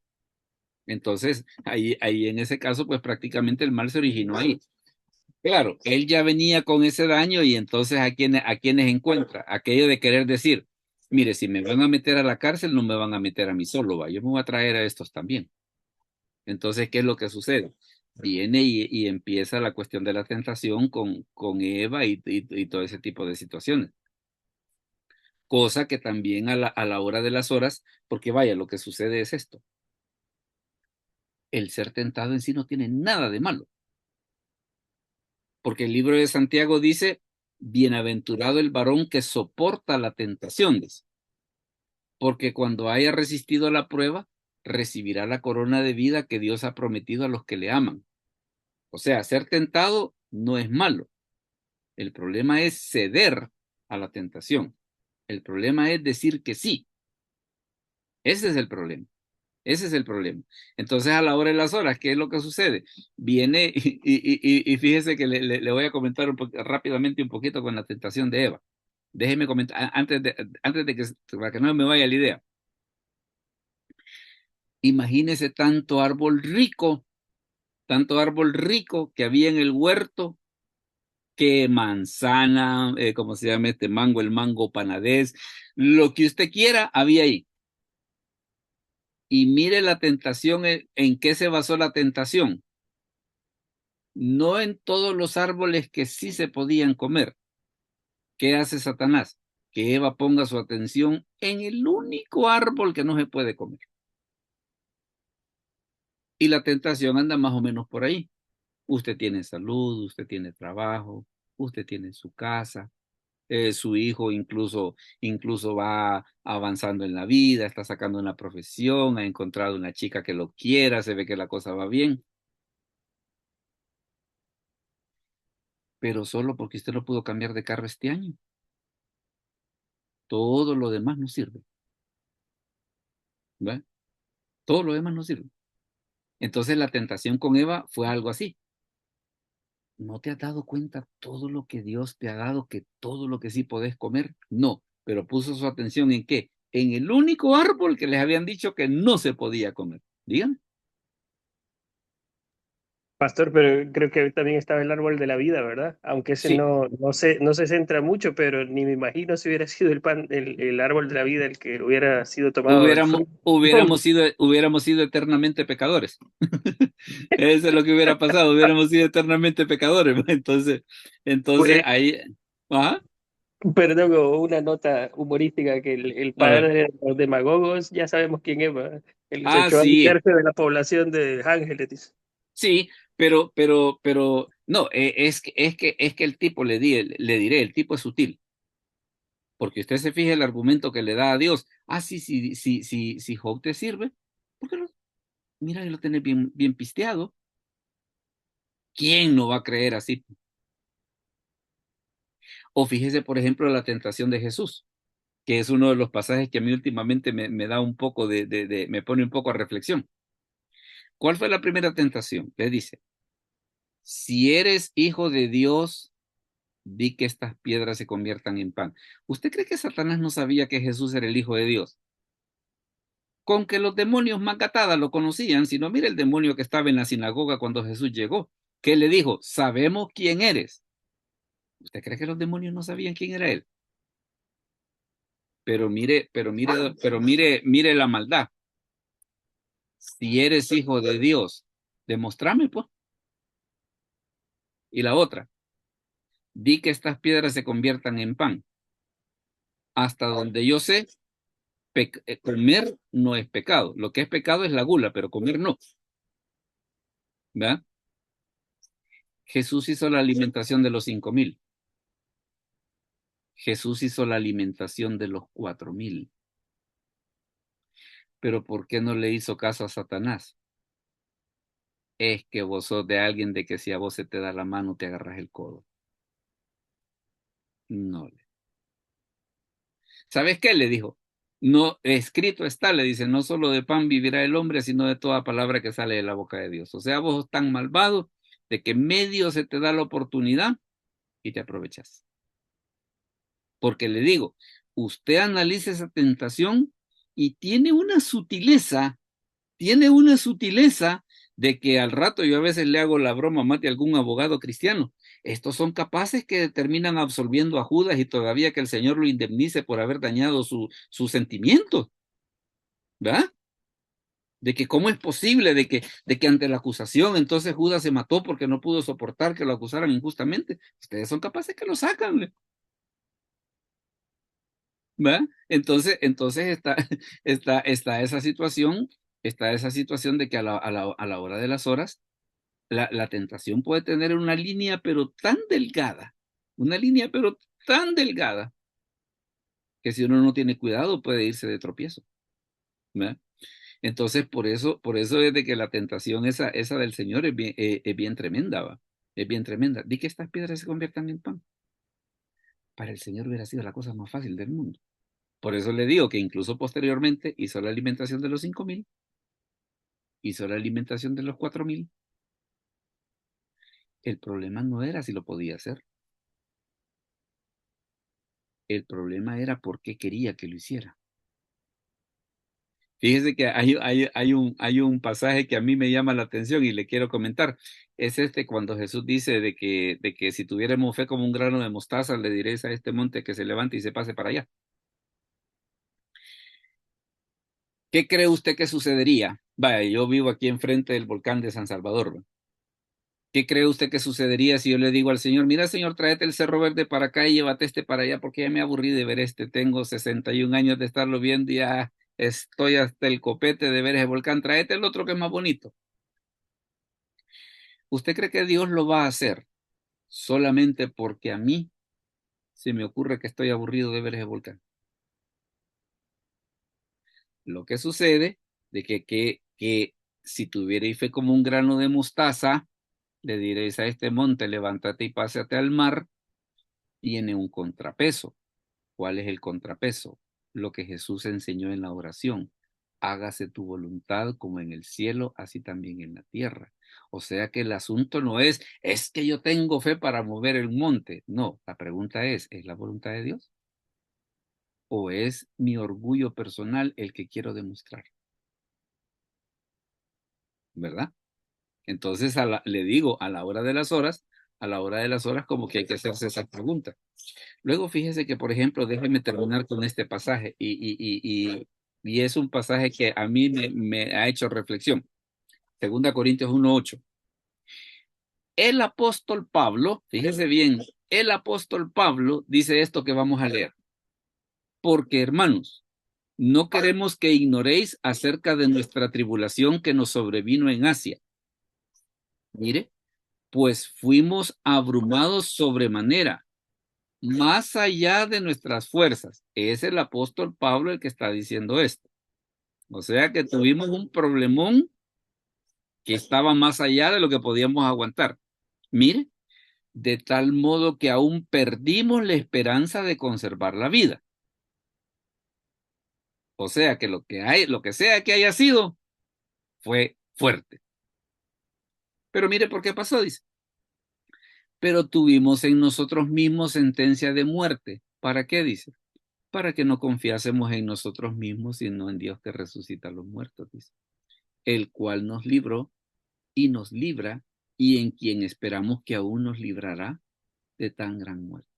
Entonces, ahí en ese caso, pues prácticamente el mal se originó ahí. Claro, él ya venía con ese daño y entonces a quienes encuentra, aquello de querer decir, mire, si me van a meter a la cárcel, no me van a meter a mí solo, va, yo me voy a traer a estos también. Entonces, ¿qué es lo que sucede? Viene y empieza la cuestión de la tentación con Eva y todo ese tipo de situaciones. Cosa que también a la hora de las horas, porque vaya, lo que sucede es esto. El ser tentado en sí no tiene nada de malo. Porque el libro de Santiago dice, bienaventurado el varón que soporta la tentación, dice. Porque cuando haya resistido a la prueba, recibirá la corona de vida que Dios ha prometido a los que le aman. O sea, ser tentado no es malo. El problema es ceder a la tentación. El problema es decir que sí. Ese es el problema. Ese es el problema. Entonces, a la hora de las horas, ¿qué es lo que sucede? Viene y fíjese que le voy a comentar rápidamente un poquito con la tentación de Eva. Déjeme comentar, antes de que, para que no me vaya la idea. Imagínese tanto árbol rico que había en el huerto, que manzana, ¿cómo se llama este mango? El mango panadés, lo que usted quiera, había ahí. Y mire la tentación, ¿en qué se basó la tentación? No en todos los árboles que sí se podían comer. ¿Qué hace Satanás? Que Eva ponga su atención en el único árbol que no se puede comer. Y la tentación anda más o menos por ahí. Usted tiene salud, usted tiene trabajo, usted tiene su casa, su hijo incluso va avanzando en la vida, está sacando una profesión, ha encontrado una chica que lo quiera, se ve que la cosa va bien. Pero solo porque usted no pudo cambiar de carro este año. Todo lo demás no sirve. ¿Ve? Todo lo demás no sirve. Entonces la tentación con Eva fue algo así. ¿No te has dado cuenta todo lo que Dios te ha dado, que todo lo que sí podés comer? No, pero puso su atención ¿en qué? En el único árbol que les habían dicho que no se podía comer. Díganme. Pastor, pero creo que también estaba el árbol de la vida, ¿verdad? Aunque ese Sí, no se centra mucho, pero ni me imagino si hubiera sido el árbol de la vida el que hubiera sido tomado el fruto. hubiéramos sido eternamente pecadores. Eso es lo que hubiera pasado, hubiéramos sido eternamente pecadores. Entonces Pues, ahí, ajá, perdón, una nota humorística que el a ver. padre de los demagogos, ya sabemos quién es, ¿verdad? El que se echó a un Sí, tercio de la población de Ángeles, dice. sí, pero, no, es que el tipo, le diré, el tipo es sutil, porque usted se fija el argumento que le da a Dios. Si Job te sirve, ¿por qué no? Mira, lo tenés bien, bien pisteado. ¿Quién no va a creer así? O fíjese, por ejemplo, la tentación de Jesús, que es uno de los pasajes que a mí últimamente me da un poco me pone un poco a reflexión. ¿Cuál fue la primera tentación? Le dice, si eres hijo de Dios, di que estas piedras se conviertan en pan. ¿Usted cree que Satanás no sabía que Jesús era el hijo de Dios? Con que los demonios más gatadas lo conocían, sino mire el demonio que estaba en la sinagoga cuando Jesús llegó, que le dijo, sabemos quién eres. ¿Usted cree que los demonios no sabían quién era él? Pero mire la maldad. Si eres hijo de Dios, demostrame, pues. Y la otra, di que estas piedras se conviertan en pan. Hasta donde yo sé, comer no es pecado. Lo que es pecado es la gula, pero comer no. ¿Verdad? Jesús hizo la alimentación de los 5,000. Jesús hizo la alimentación de los 4,000. Pero ¿por qué no le hizo caso a Satanás? Es que vos sos de alguien de que si a vos se te da la mano te agarras el codo. No. ¿Sabes qué? Le dijo. No, escrito está, le dice, no solo de pan vivirá el hombre, sino de toda palabra que sale de la boca de Dios. O sea, vos sos tan malvado de que medio se te da la oportunidad y te aprovechas. Porque le digo, usted analiza esa tentación y tiene una sutileza de que al rato yo a veces le hago la broma, mate a algún abogado cristiano. Estos son capaces que terminan absolviendo a Judas y todavía que el Señor lo indemnice por haber dañado sus sentimientos, ¿verdad? De que cómo es posible de que ante la acusación entonces Judas se mató porque no pudo soportar que lo acusaran injustamente. Ustedes son capaces que lo sacan, ¿verdad? Entonces está esa situación de que a la hora de las horas, la tentación puede tener una línea pero tan delgada, que si uno no tiene cuidado puede irse de tropiezo, ¿verdad? Entonces, por eso es de que la tentación esa del Señor es bien tremenda, ¿va? Es bien tremenda. Di que estas piedras se conviertan en pan. Para el Señor hubiera sido la cosa más fácil del mundo. Por eso le digo que incluso posteriormente hizo la alimentación de los 5,000, hizo la alimentación de los 4,000. El problema no era si lo podía hacer. El problema era por qué quería que lo hiciera. Fíjese que hay un pasaje que a mí me llama la atención y le quiero comentar. Es cuando Jesús dice de que si tuviéramos fe como un grano de mostaza, le diréis a este monte que se levante y se pase para allá. ¿Qué cree usted que sucedería? Vaya, yo vivo aquí enfrente del volcán de San Salvador, ¿no? ¿Qué cree usted que sucedería si yo le digo al Señor, mira, Señor, tráete el Cerro Verde para acá y llévate para allá porque ya me aburrí de ver tengo 61 años de estarlo viendo y ya estoy hasta el copete de ver ese volcán, tráete el otro que es más bonito? ¿Usted cree que Dios lo va a hacer solamente porque a mí se me ocurre que estoy aburrido de ver ese volcán? Lo que sucede de que si tuvierais fe como un grano de mostaza, le diréis a este monte, levántate y pásate al mar, tiene un contrapeso. ¿Cuál es el contrapeso? Lo que Jesús enseñó en la oración. Hágase tu voluntad como en el cielo, así también en la tierra. O sea que el asunto no es que yo tengo fe para mover el monte. No, la pregunta ¿es la voluntad de Dios? ¿O es mi orgullo personal el que quiero demostrar? ¿Verdad? Entonces le digo, a la hora de las horas, como que hay que hacerse esa pregunta. Luego fíjese que, por ejemplo, déjeme terminar con este pasaje y es un pasaje que a mí me ha hecho reflexión. 2 Corintios 1:8. El apóstol Pablo, fíjese bien, el apóstol Pablo dice esto que vamos a leer. Porque, hermanos, no queremos que ignoréis acerca de nuestra tribulación que nos sobrevino en Asia. Mire, pues fuimos abrumados sobremanera, más allá de nuestras fuerzas. Es el apóstol Pablo el que está diciendo esto. O sea que tuvimos un problemón que estaba más allá de lo que podíamos aguantar. Mire, de tal modo que aún perdimos la esperanza de conservar la vida. O sea que lo que sea que haya sido, fue fuerte. Pero mire por qué pasó, dice. Pero tuvimos en nosotros mismos sentencia de muerte. ¿Para qué, dice? Para que no confiásemos en nosotros mismos, sino en Dios que resucita a los muertos, dice. El cual nos libró y nos libra, y en quien esperamos que aún nos librará de tan gran muerte.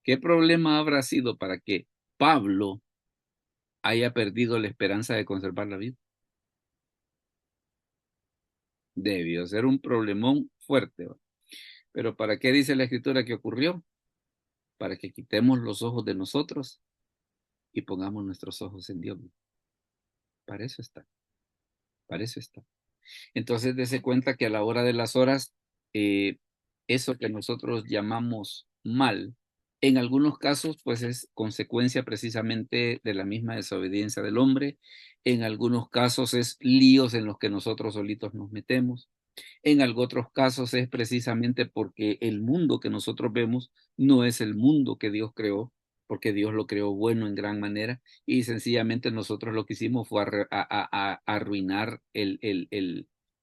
¿Qué problema habrá sido para que Pablo haya perdido la esperanza de conservar la vida? Debió ser un problemón fuerte, ¿va? Pero ¿para qué dice la Escritura que ocurrió? Para que quitemos los ojos de nosotros y pongamos nuestros ojos en Dios. Para eso está. Para eso está. Entonces, dése cuenta que a la hora de las horas, eso que nosotros llamamos mal, en algunos casos, pues es consecuencia precisamente de la misma desobediencia del hombre. En algunos casos es líos en los que nosotros solitos nos metemos. En otros casos es precisamente porque el mundo que nosotros vemos no es el mundo que Dios creó, porque Dios lo creó bueno en gran manera y sencillamente nosotros lo que hicimos fue arruinar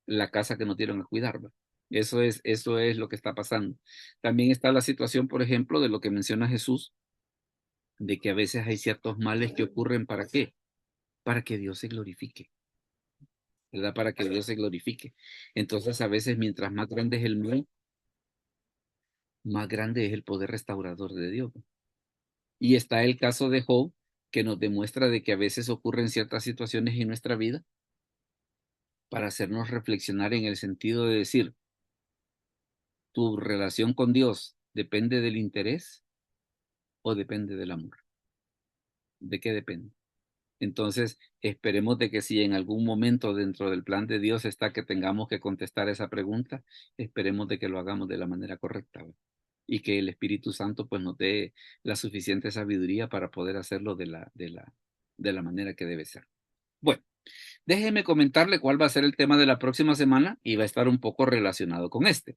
la casa que nos dieron a cuidar, ¿verdad? Eso es lo que está pasando. También está la situación, por ejemplo, de lo que menciona Jesús, de que a veces hay ciertos males que ocurren, ¿para qué? Para que Dios se glorifique, ¿verdad? Para que Dios se glorifique. Entonces, a veces, mientras más grande es el mal, más grande es el poder restaurador de Dios. Y está el caso de Job, que nos demuestra de que a veces ocurren ciertas situaciones en nuestra vida para hacernos reflexionar en el sentido de decir, ¿tu relación con Dios depende del interés o depende del amor? ¿De qué depende? Entonces, esperemos de que si en algún momento dentro del plan de Dios está que tengamos que contestar esa pregunta, esperemos de que lo hagamos de la manera correcta, ¿verdad? Y que el Espíritu Santo pues nos dé la suficiente sabiduría para poder hacerlo de la manera que debe ser. Bueno, déjeme comentarle cuál va a ser el tema de la próxima semana y va a estar un poco relacionado con este.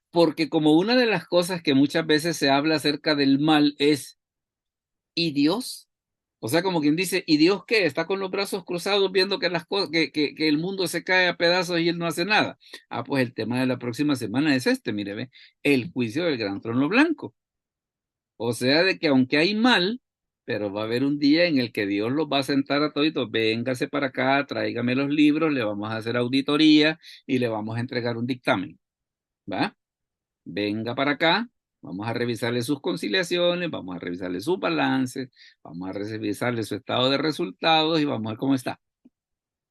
Porque como una de las cosas que muchas veces se habla acerca del mal es, ¿y Dios? O sea, como quien dice, ¿y Dios qué? Está con los brazos cruzados viendo que las cosas, que el mundo se cae a pedazos y él no hace nada. Ah, pues el tema de la próxima semana es mire, ve, el juicio del gran trono blanco. O sea, de que aunque hay mal, pero va a haber un día en el que Dios los va a sentar a toditos, véngase para acá, tráigame los libros, le vamos a hacer auditoría y le vamos a entregar un dictamen. ¿Va? Venga para acá. Vamos a revisarle sus conciliaciones, vamos a revisarle su balance, vamos a revisarle su estado de resultados y vamos a ver cómo está,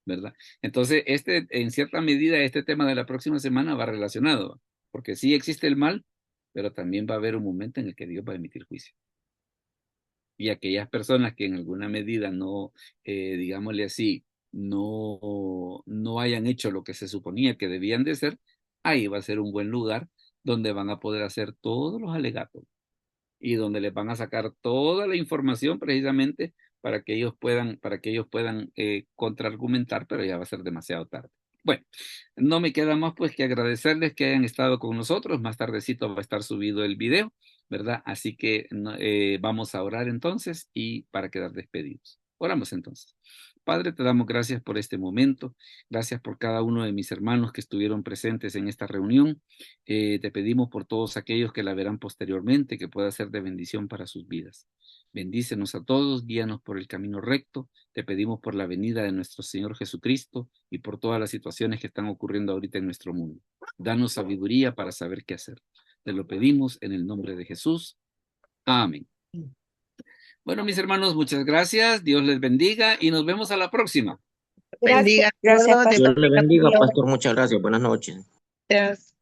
¿verdad? Entonces, en cierta medida, este tema de la próxima semana va relacionado, porque sí existe el mal, pero también va a haber un momento en el que Dios va a emitir juicio. Y aquellas personas que en alguna medida no, digámosle así, no hayan hecho lo que se suponía que debían de hacer, ahí va a ser un buen lugar donde van a poder hacer todos los alegatos y donde les van a sacar toda la información precisamente para que ellos puedan contraargumentar, pero ya va a ser demasiado tarde. Bueno, no me queda más pues que agradecerles que hayan estado con nosotros. Más tardecito va a estar subido el video, ¿verdad? Así que vamos a orar entonces y para quedar despedidos. Oramos entonces. Padre, te damos gracias por este momento. Gracias por cada uno de mis hermanos que estuvieron presentes en esta reunión. Te pedimos por todos aquellos que la verán posteriormente, que pueda ser de bendición para sus vidas. Bendícenos a todos, guíanos por el camino recto. Te pedimos por la venida de nuestro Señor Jesucristo y por todas las situaciones que están ocurriendo ahorita en nuestro mundo. Danos sabiduría para saber qué hacer. Te lo pedimos en el nombre de Jesús. Amén. Bueno, mis hermanos, muchas gracias. Dios les bendiga y nos vemos a la próxima. Bendiga a Gracias, todos. pastor. Dios le bendiga, pastor. Muchas gracias. Buenas noches. Gracias.